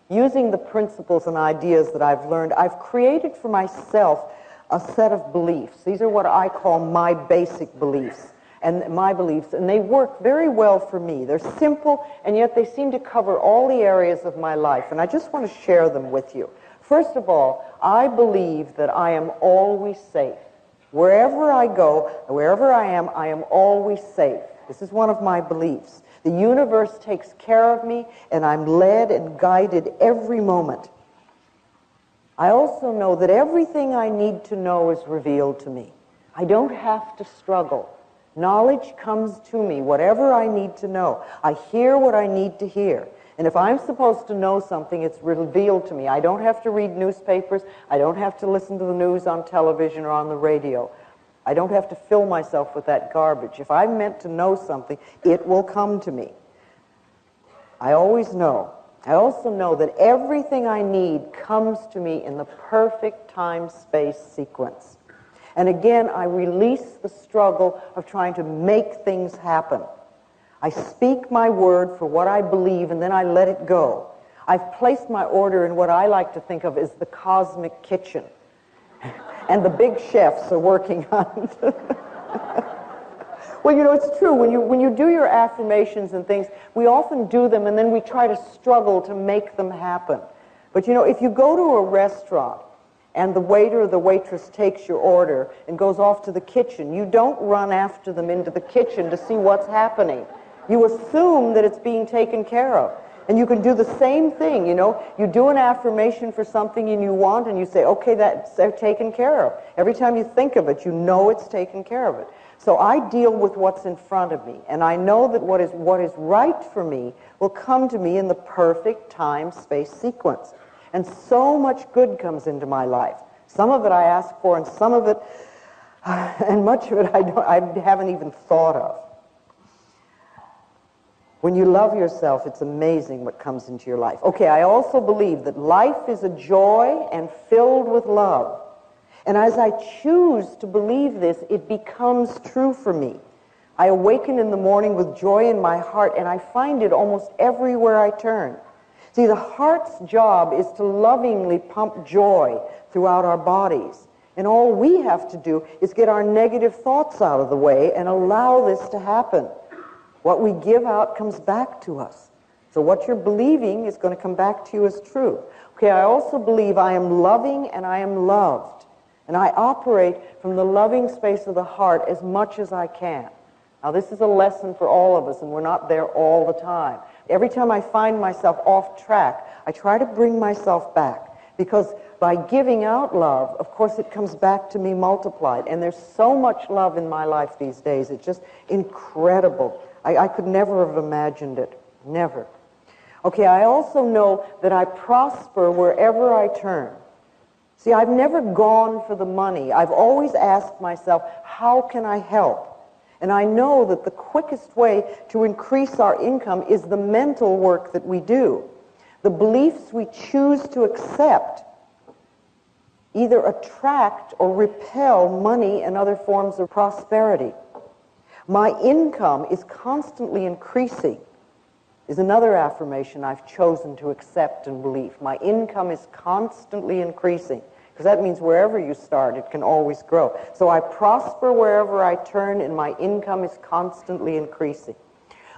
using the principles and ideas that I've learned, I've created for myself a set of beliefs. These are what I call my basic beliefs. And my beliefs, and they work very well for me. They're simple, and yet they seem to cover all the areas of my life, and I just want to share them with you. First of all, I believe that I am always safe. Wherever I go, wherever I am always safe. This is one of my beliefs. The universe takes care of me, and I'm led and guided every moment. I also know that everything I need to know is revealed to me. I don't have to struggle. Knowledge comes to me, whatever I need to know. I hear what I need to hear. And if I'm supposed to know something, it's revealed to me. I don't have to read newspapers. I don't have to listen to the news on television or on the radio. I don't have to fill myself with that garbage. If I'm meant to know something, it will come to me. I always know. I also know that everything I need comes to me in the perfect time-space sequence. And again, I release the struggle of trying to make things happen. I speak my word for what I believe, and then I let it go. I've placed my order in what I like to think of as the cosmic kitchen. And the big chefs are working on it. Well, you know, it's true. When you do your affirmations and things, we often do them, and then we try to struggle to make them happen. But, you know, if you go to a restaurant, and the waiter or the waitress takes your order and goes off to the kitchen, you don't run after them into the kitchen to see what's happening. You assume that it's being taken care of. And you can do the same thing, you know. You do an affirmation for something and you want, and you say, okay, that's taken care of. Every time you think of it, you know it's taken care of it. So I deal with what's in front of me, and I know that what is right for me will come to me in the perfect time-space sequence. And so much good comes into my life. Some of it I ask for, and some of it, and much of it I haven't even thought of. When you love yourself, it's amazing what comes into your life. Okay, I also believe that life is a joy and filled with love. And as I choose to believe this, it becomes true for me. I awaken in the morning with joy in my heart, and I find it almost everywhere I turn. See, the heart's job is to lovingly pump joy throughout our bodies. And all we have to do is get our negative thoughts out of the way and allow this to happen. What we give out comes back to us. So what you're believing is going to come back to you as true. Okay, I also believe I am loving and I am loved. And I operate from the loving space of the heart as much as I can. Now, this is a lesson for all of us, and we're not there all the time. Every time I find myself off track, I try to bring myself back. Because by giving out love, of course, it comes back to me multiplied. And there's so much love in my life these days. It's just incredible. I could never have imagined it. Never. Okay, I also know that I prosper wherever I turn. See, I've never gone for the money. I've always asked myself, how can I help? And I know that the quickest way to increase our income is the mental work that we do. The beliefs we choose to accept either attract or repel money and other forms of prosperity. My income is constantly increasing is another affirmation I've chosen to accept and believe. My income is constantly increasing. Because that means wherever you start, it can always grow. So I prosper wherever I turn, and my income is constantly increasing.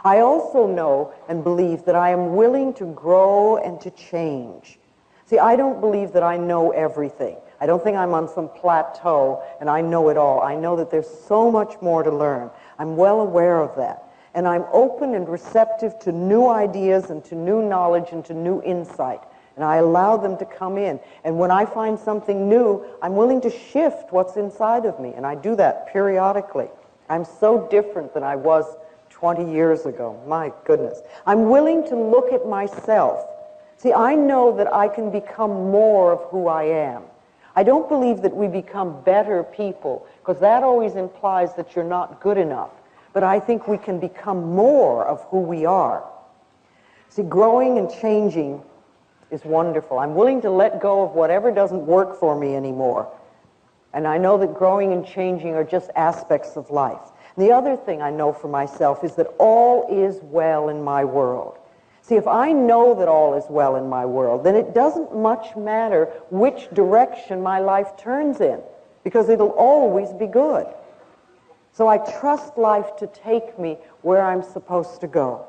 I also know and believe that I am willing to grow and to change. See, I don't believe that I know everything. I don't think I'm on some plateau and I know it all. I know that there's so much more to learn. I'm well aware of that. And I'm open and receptive to new ideas and to new knowledge and to new insight. And I allow them to come in. And when I find something new, I'm willing to shift what's inside of me. And I do that periodically. I'm so different than I was 20 years ago. My goodness. I'm willing to look at myself. See, I know that I can become more of who I am. I don't believe that we become better people, because that always implies that you're not good enough. But I think we can become more of who we are. See, growing and changing is wonderful. I'm willing to let go of whatever doesn't work for me anymore. And I know that growing and changing are just aspects of life. The other thing I know for myself is that all is well in my world. See, if I know that all is well in my world, then it doesn't much matter which direction my life turns in, because it'll always be good. So I trust life to take me where I'm supposed to go,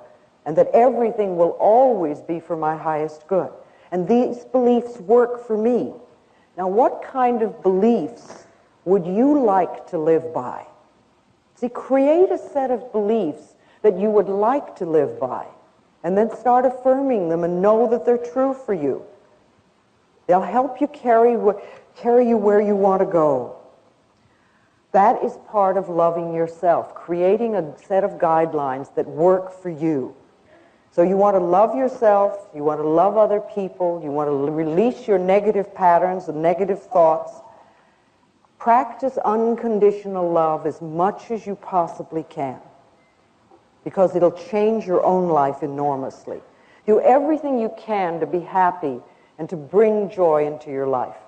and that everything will always be for my highest good. And these beliefs work for me. Now, what kind of beliefs would you like to live by? See, create a set of beliefs that you would like to live by, and then start affirming them and know that they're true for you. They'll help you carry you where you want to go. That is part of loving yourself, creating a set of guidelines that work for you. So you want to love yourself, you want to love other people, you want to release your negative patterns and negative thoughts. Practice unconditional love as much as you possibly can, because it'll change your own life enormously. Do everything you can to be happy and to bring joy into your life.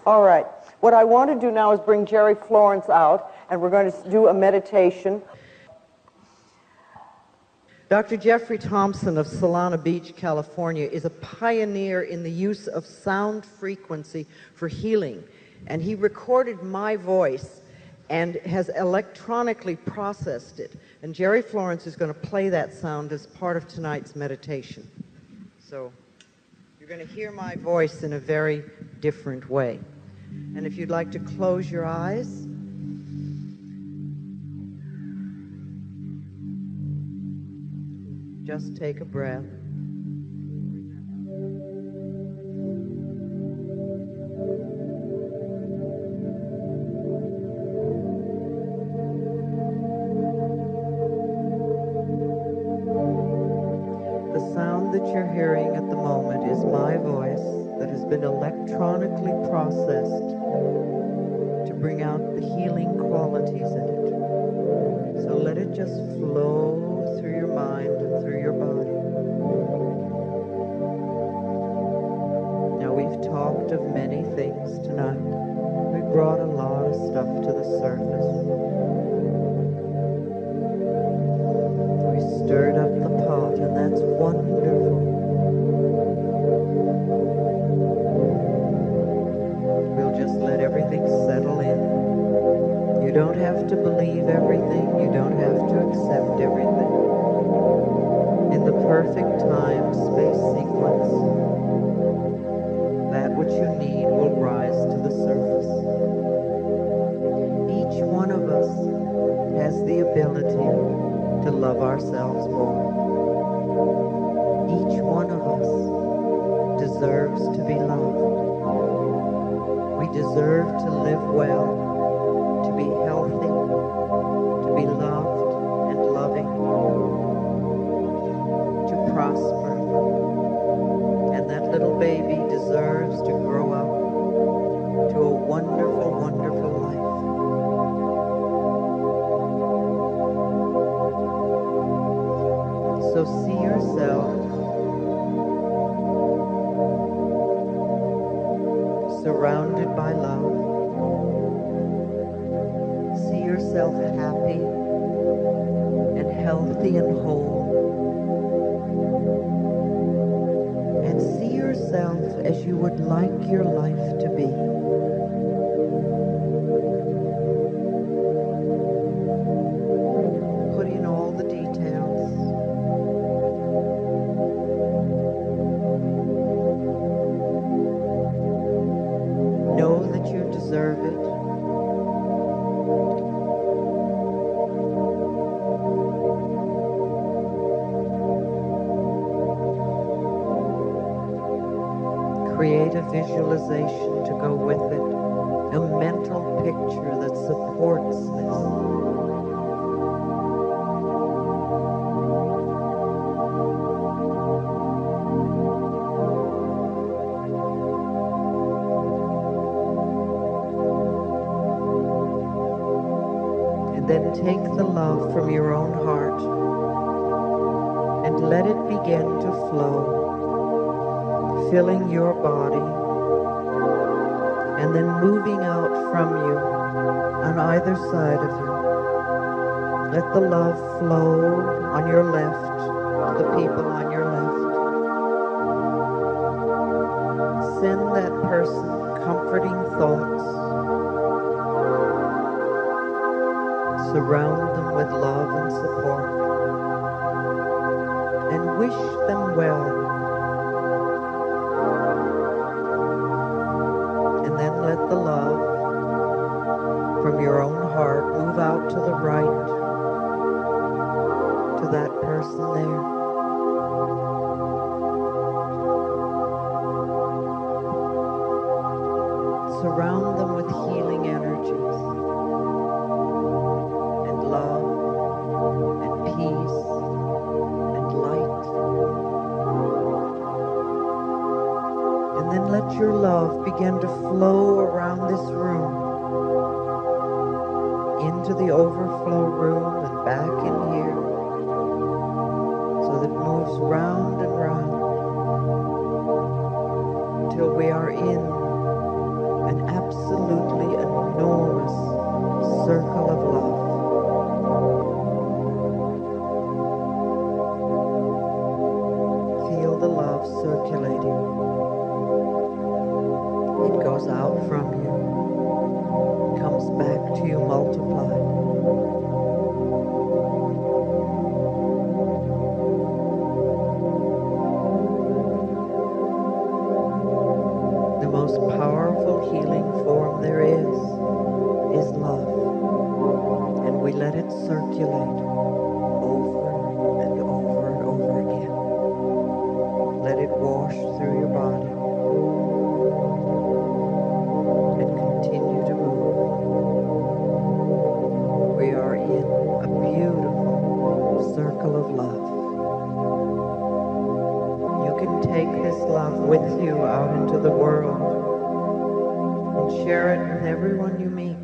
All right. What I want to do now is bring Jerry Florence out, and we're going to do a meditation. Dr. Jeffrey Thompson of Solana Beach, California, is a pioneer in the use of sound frequency for healing. And he recorded my voice and has electronically processed it. And Jerry Florence is going to play that sound as part of tonight's meditation. So you're going to hear my voice in a very different way. And if you'd like to close your eyes, just take a breath. The sound that you're hearing at the moment is my voice that has been electronically processed to bring out the healing qualities in it. So let it just flow through your mind and through your body. Now, we've talked of many things tonight. We brought a lot of stuff to the surface. We stirred up the pot, and that's wonderful. We'll just let everything settle in. You don't have to believe everything. You don't have to accept everything. In the perfect time, space sequence, that which you need will rise to the surface. Each one of us has the ability to love ourselves more. Each one of us deserves to be loved. We deserve to live well, to be healthy, to be loved and loving, to prosper. And that little baby deserves to grow up to a wonderful, wonderful life. So see yourself surrounded by love. See yourself happy and healthy and whole. And see yourself as you would like your life to be. Put in all the details. Know that you deserve it. Create a visualization to go with it, a mental picture that supports this. And then take the love from your own heart and let it begin to flow, filling your body, and then moving out from you on either side of you. Let the love flow on your left, to the people on your left. Send that person comforting thoughts. Surround them with love and support. And wish them well. And then let the love from your own heart move out to the right, to that person there. Surround them with healing energies and love and peace and light. And then let your love begin to flow around this room, into the overflow room and back in here, so that it moves round and round till we are in an absolutely enormous circle of love. Feel the love circulating. It goes out from you, comes back to you multiplied. The most powerful healing form there is love. And we let it circulate over and over and over again. Let it wash through your body and continue to move. We are in a beautiful circle of love. You can take this love with you out into the world and share it with everyone you meet.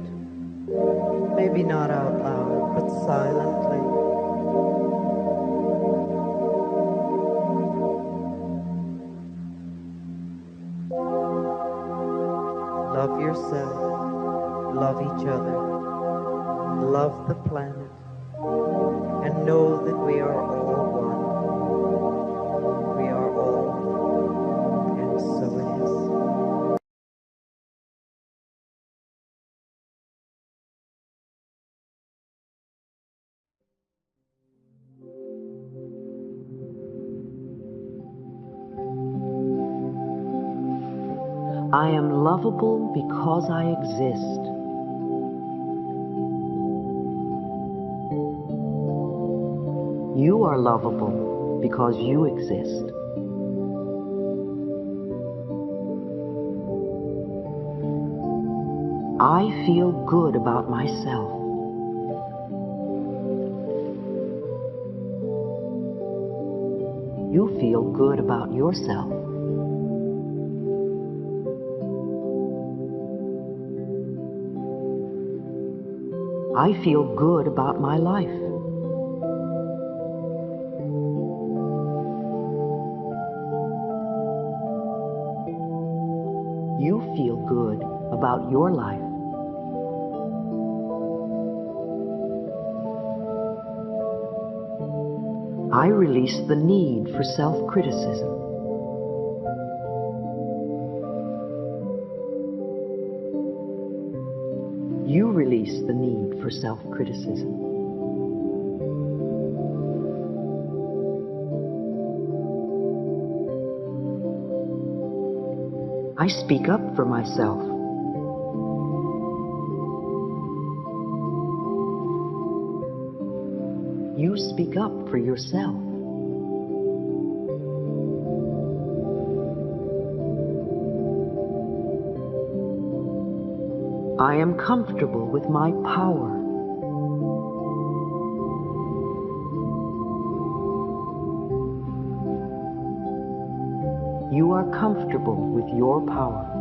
Maybe not out loud, but silently. Love yourself, love each other, love the planet, and know that we are all one. We are all, and so it is. I am lovable because I exist. You are lovable because you exist. I feel good about myself. You feel good about yourself. I feel good about my life. You feel good about your life. I release the need for self-criticism. You release the need for self-criticism. I speak up for myself. You speak up for yourself. I am comfortable with my power. You are comfortable with your power.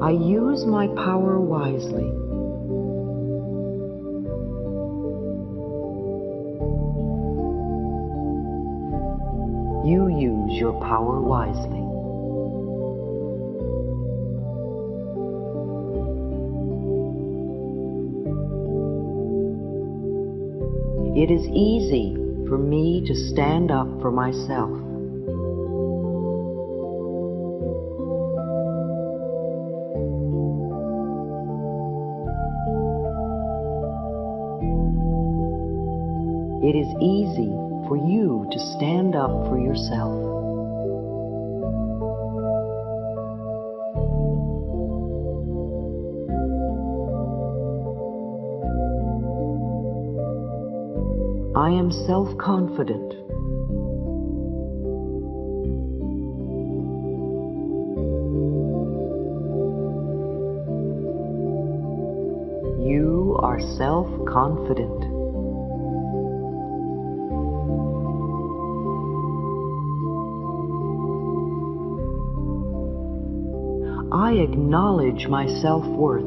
I use my power wisely. your power wisely. It is easy for me to stand up for myself. It is easy for you to stand up for yourself. I am self-confident. You are self-confident. I acknowledge my self-worth.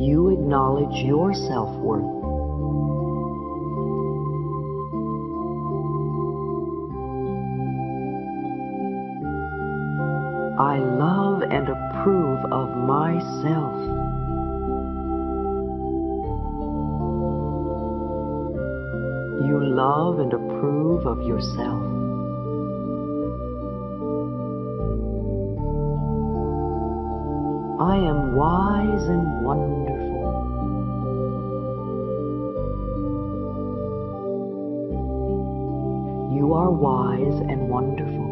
You acknowledge your self-worth. I love and approve of myself. You love and approve of yourself. I am wise and wonderful. You are wise and wonderful.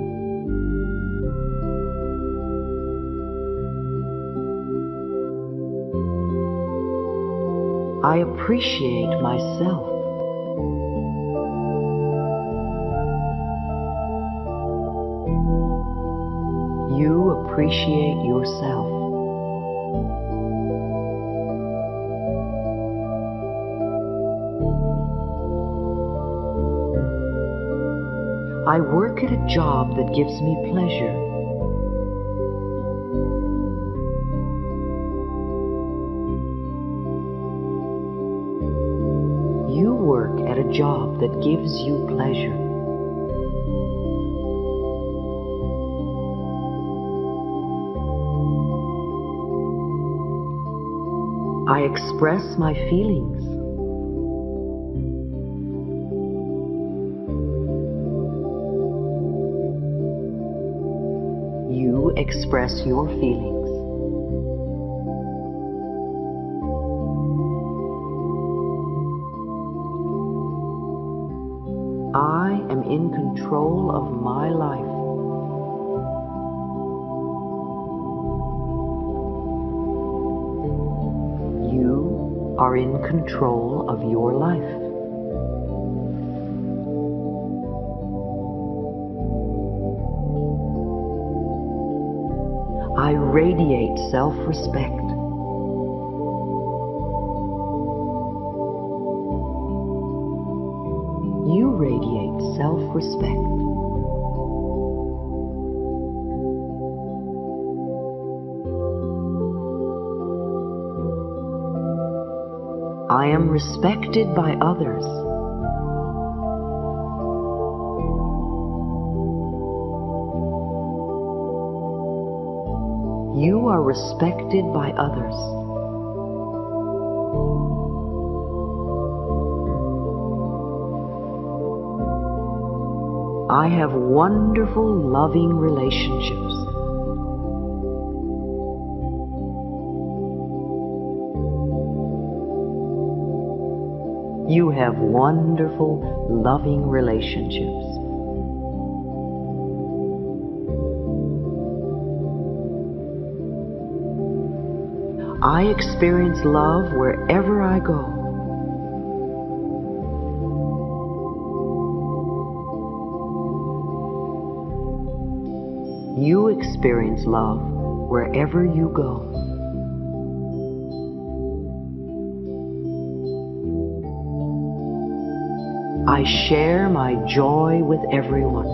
I appreciate myself. You appreciate yourself. I work at a job that gives me pleasure. You work at a job that gives you pleasure. I express my feelings. You express your feelings. I am in control of my life. You are in control of your life. I radiate self-respect. You radiate self-respect. I am respected by others. You are respected by others. I have wonderful, loving relationships. You have wonderful, loving relationships. I experience love wherever I go. You experience love wherever you go. I share my joy with everyone.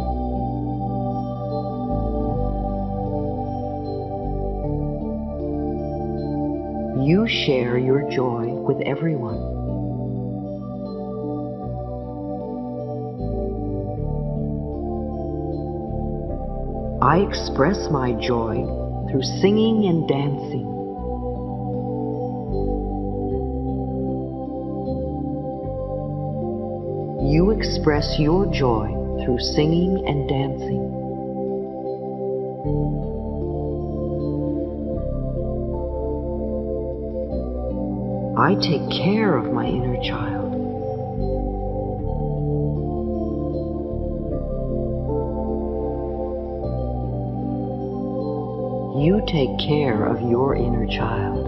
You share your joy with everyone. I express my joy through singing and dancing. You express your joy through singing and dancing. I take care of my inner child. You take care of your inner child.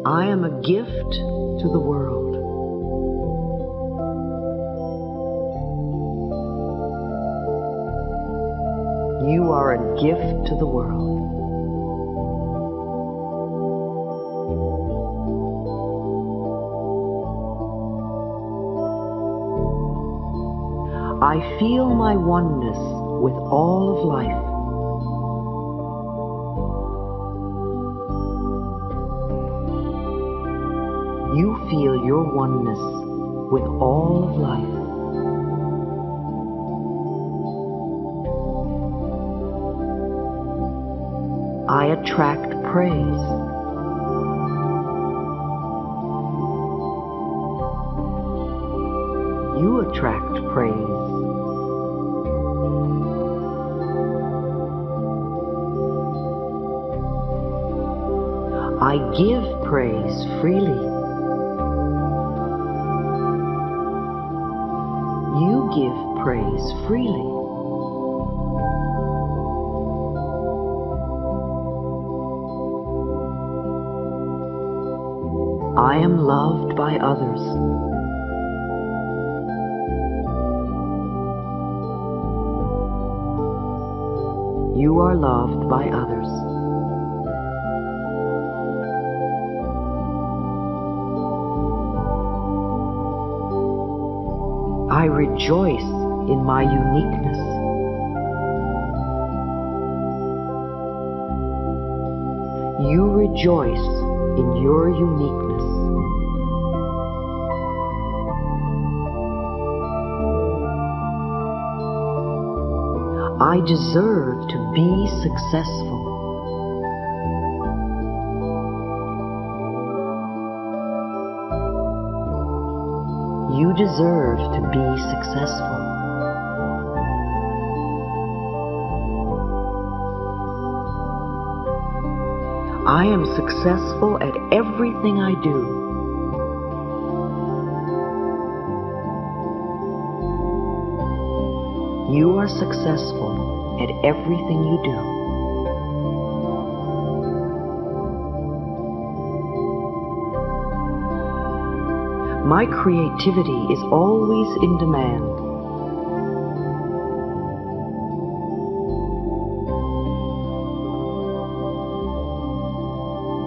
I am a gift to the world. You are a gift to the world. I feel my oneness with all of life. You feel your oneness with all of life. I attract praise. You attract praise. I give praise freely. You give praise freely. I am loved by others. You are loved by others. I rejoice in my uniqueness. You rejoice in your uniqueness. I deserve to be successful. You deserve to be successful. I am successful at everything I do. You are successful at everything you do. My creativity is always in demand.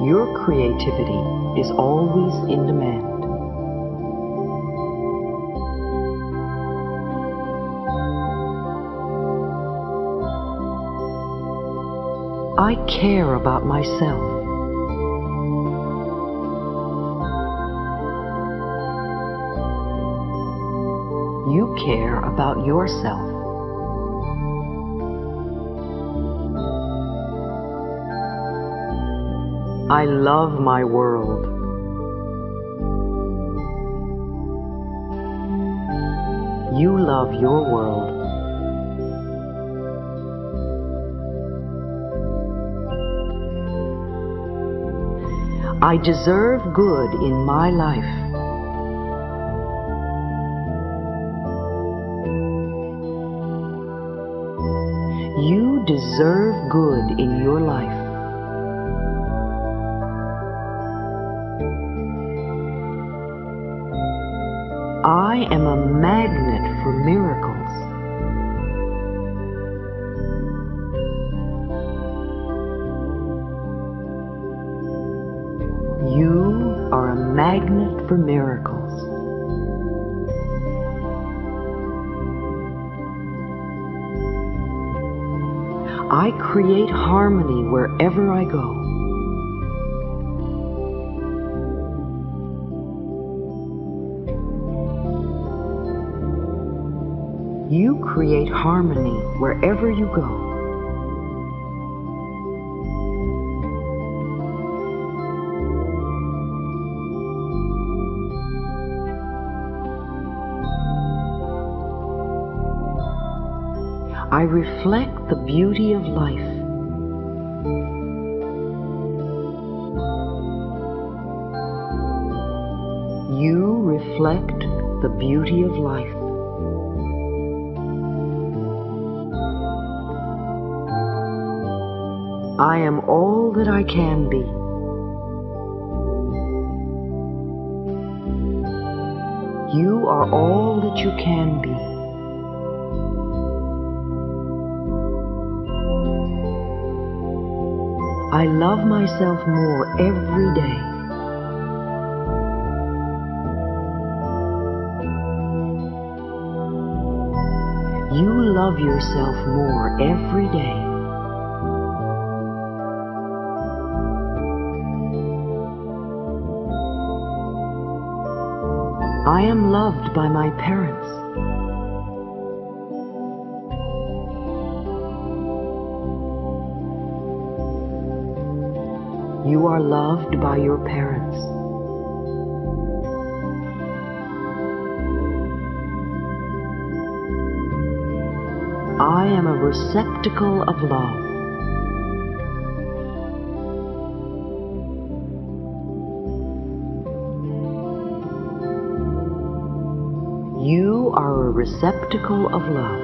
Your creativity is always in demand. I care about myself. You care about yourself. I love my world. You love your world. I deserve good in my life. You deserve good in your life. I am a magnet for miracles. You are a magnet for miracles. I create harmony wherever I go. You create harmony wherever you go. I reflect the beauty of life. You reflect the beauty of life. I am all that I can be. You are all that you can be. I love myself more every day. You love yourself more every day. I am loved by my parents. You are loved by your parents. I am a receptacle of love. You are a receptacle of love.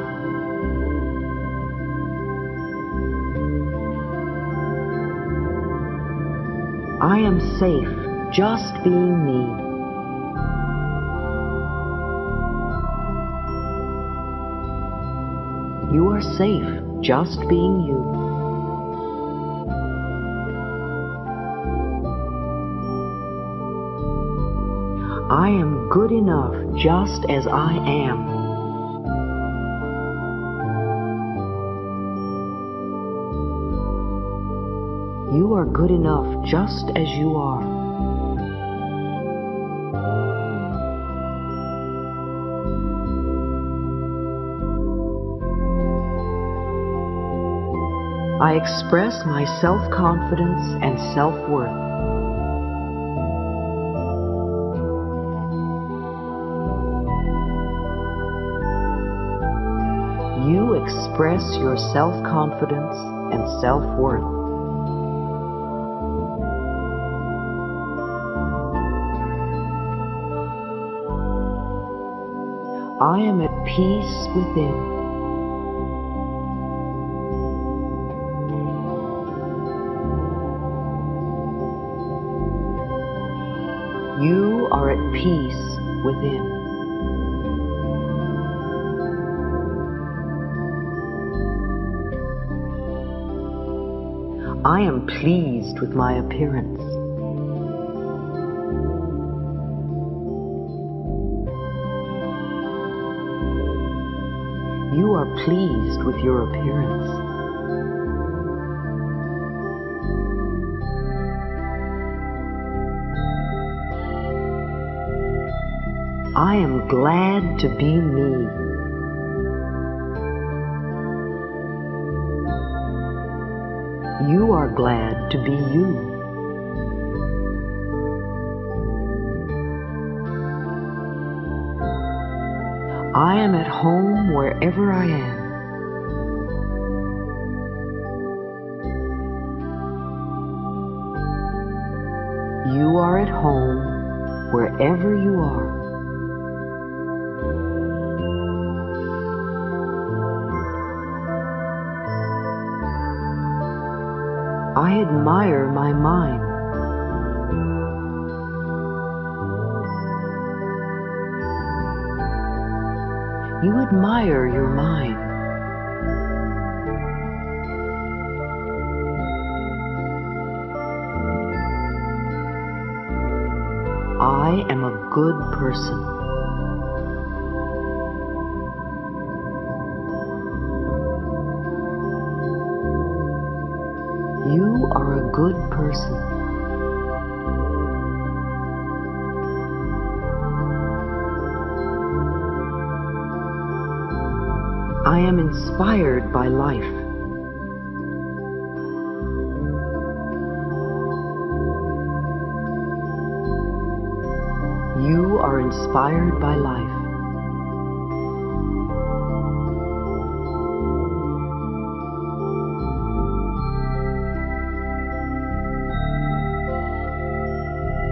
I am safe just being me. You are safe just being you. I am good enough just as I am. You are good enough just as you are. I express my self-confidence and self-worth. You express your self-confidence and self-worth. I am at peace within. You are at peace within. I am pleased with my appearance. You are pleased with your appearance. I am glad to be me. You are glad to be you. I am at home wherever I am. You are at home wherever you are. I admire my mind. You admire your mind. I am a good person. You are a good person. I am inspired by life. You are inspired by life.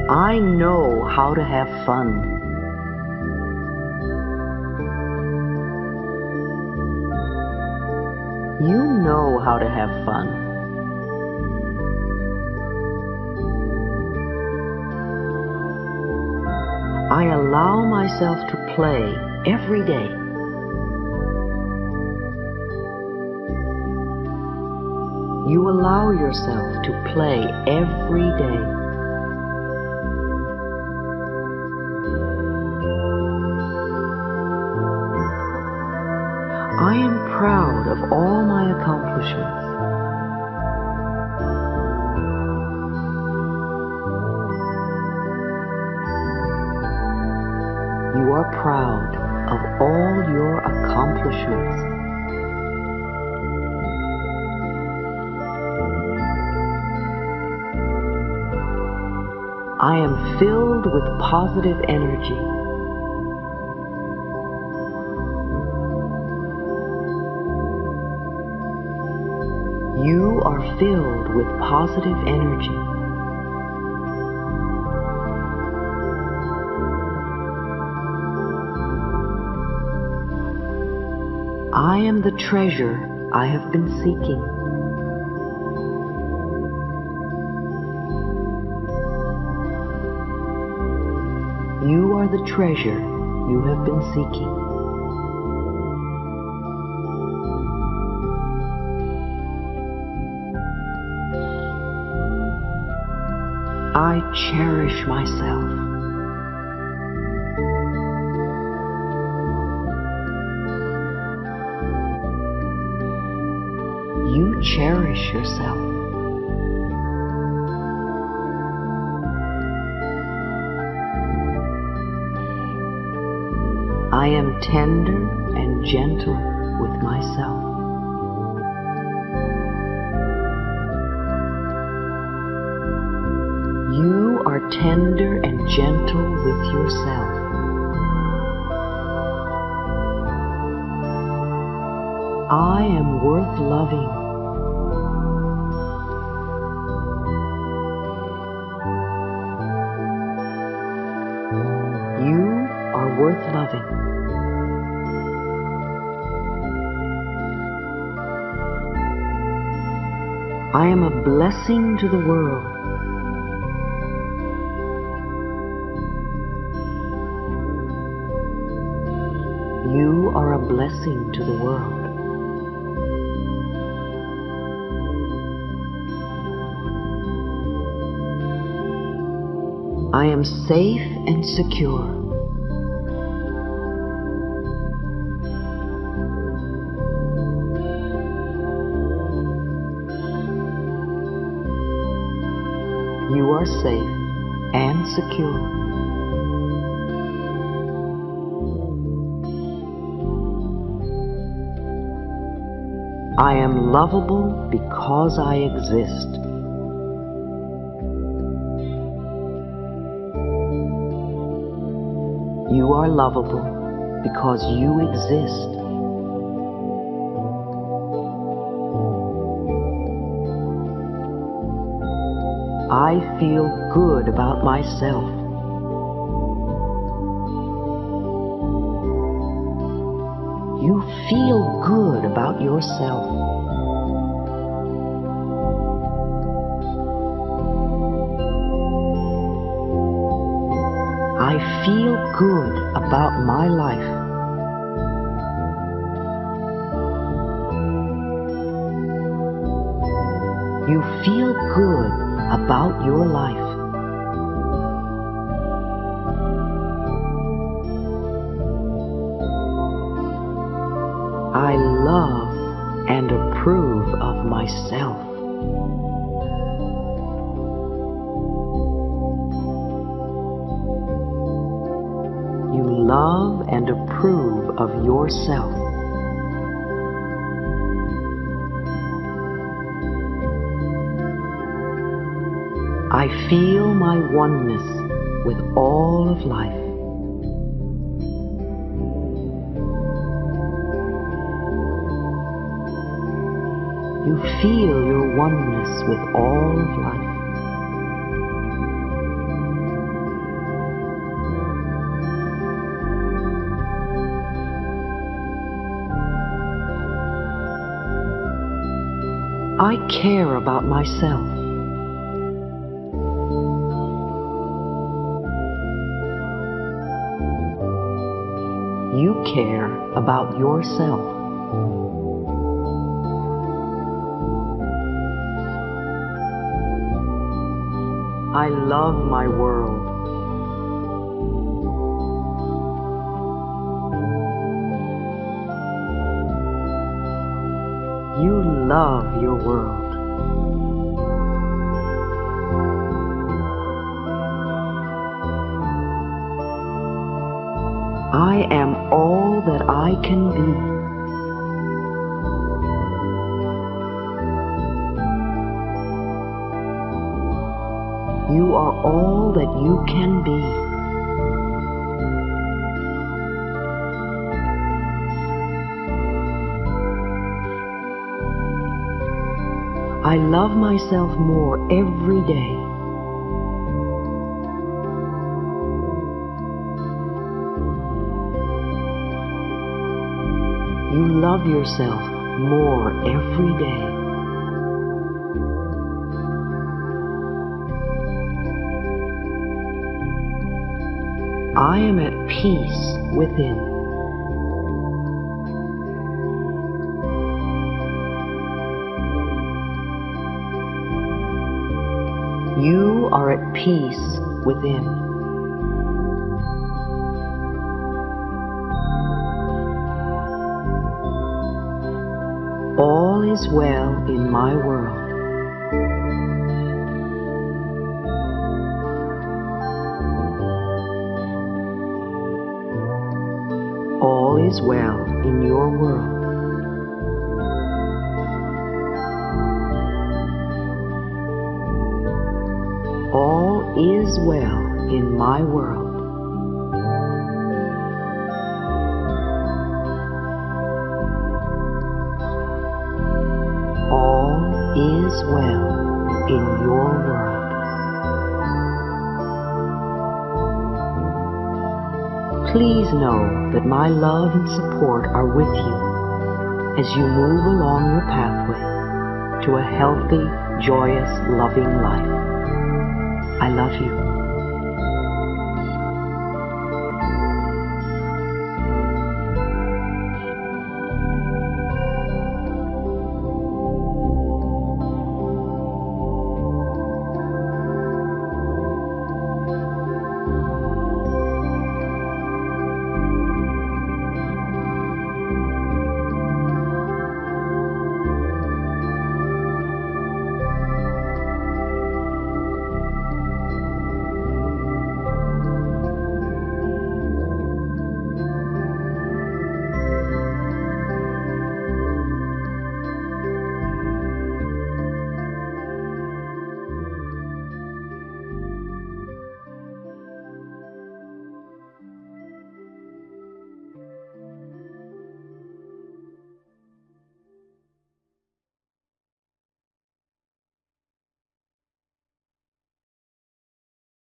I know how to have fun. You know how to have fun. I allow myself to play every day. You allow yourself to play every day. I am proud of all my accomplishments. You are proud of all your accomplishments. I am filled with positive energy. You are filled with positive energy. I am the treasure I have been seeking. You are the treasure you have been seeking. I cherish myself. You cherish yourself. I am tender and gentle with myself. You are tender and gentle with yourself. I am worth loving. You are worth loving. I am a blessing to the world. You are a blessing to the world. I am safe and secure. You are safe and secure. I am lovable because I exist. You are lovable because you exist. I feel good about myself. You feel good about yourself. I feel good about my life. You feel good about your life. I love and approve of myself. You love and approve of yourself. I feel my oneness with all of life. You feel your oneness with all of life. I care about myself. You care about yourself. I love my world. You love your world. I am all that I can be. You are all that you can be. I love myself more every day. You love yourself more every day. I am at peace within. You are at peace within. All is well in my world. All is well in your world. All is well in my world. All is well in your world. Please know that my love and support are with you as you move along your pathway to a healthy, joyous, loving life. I love you.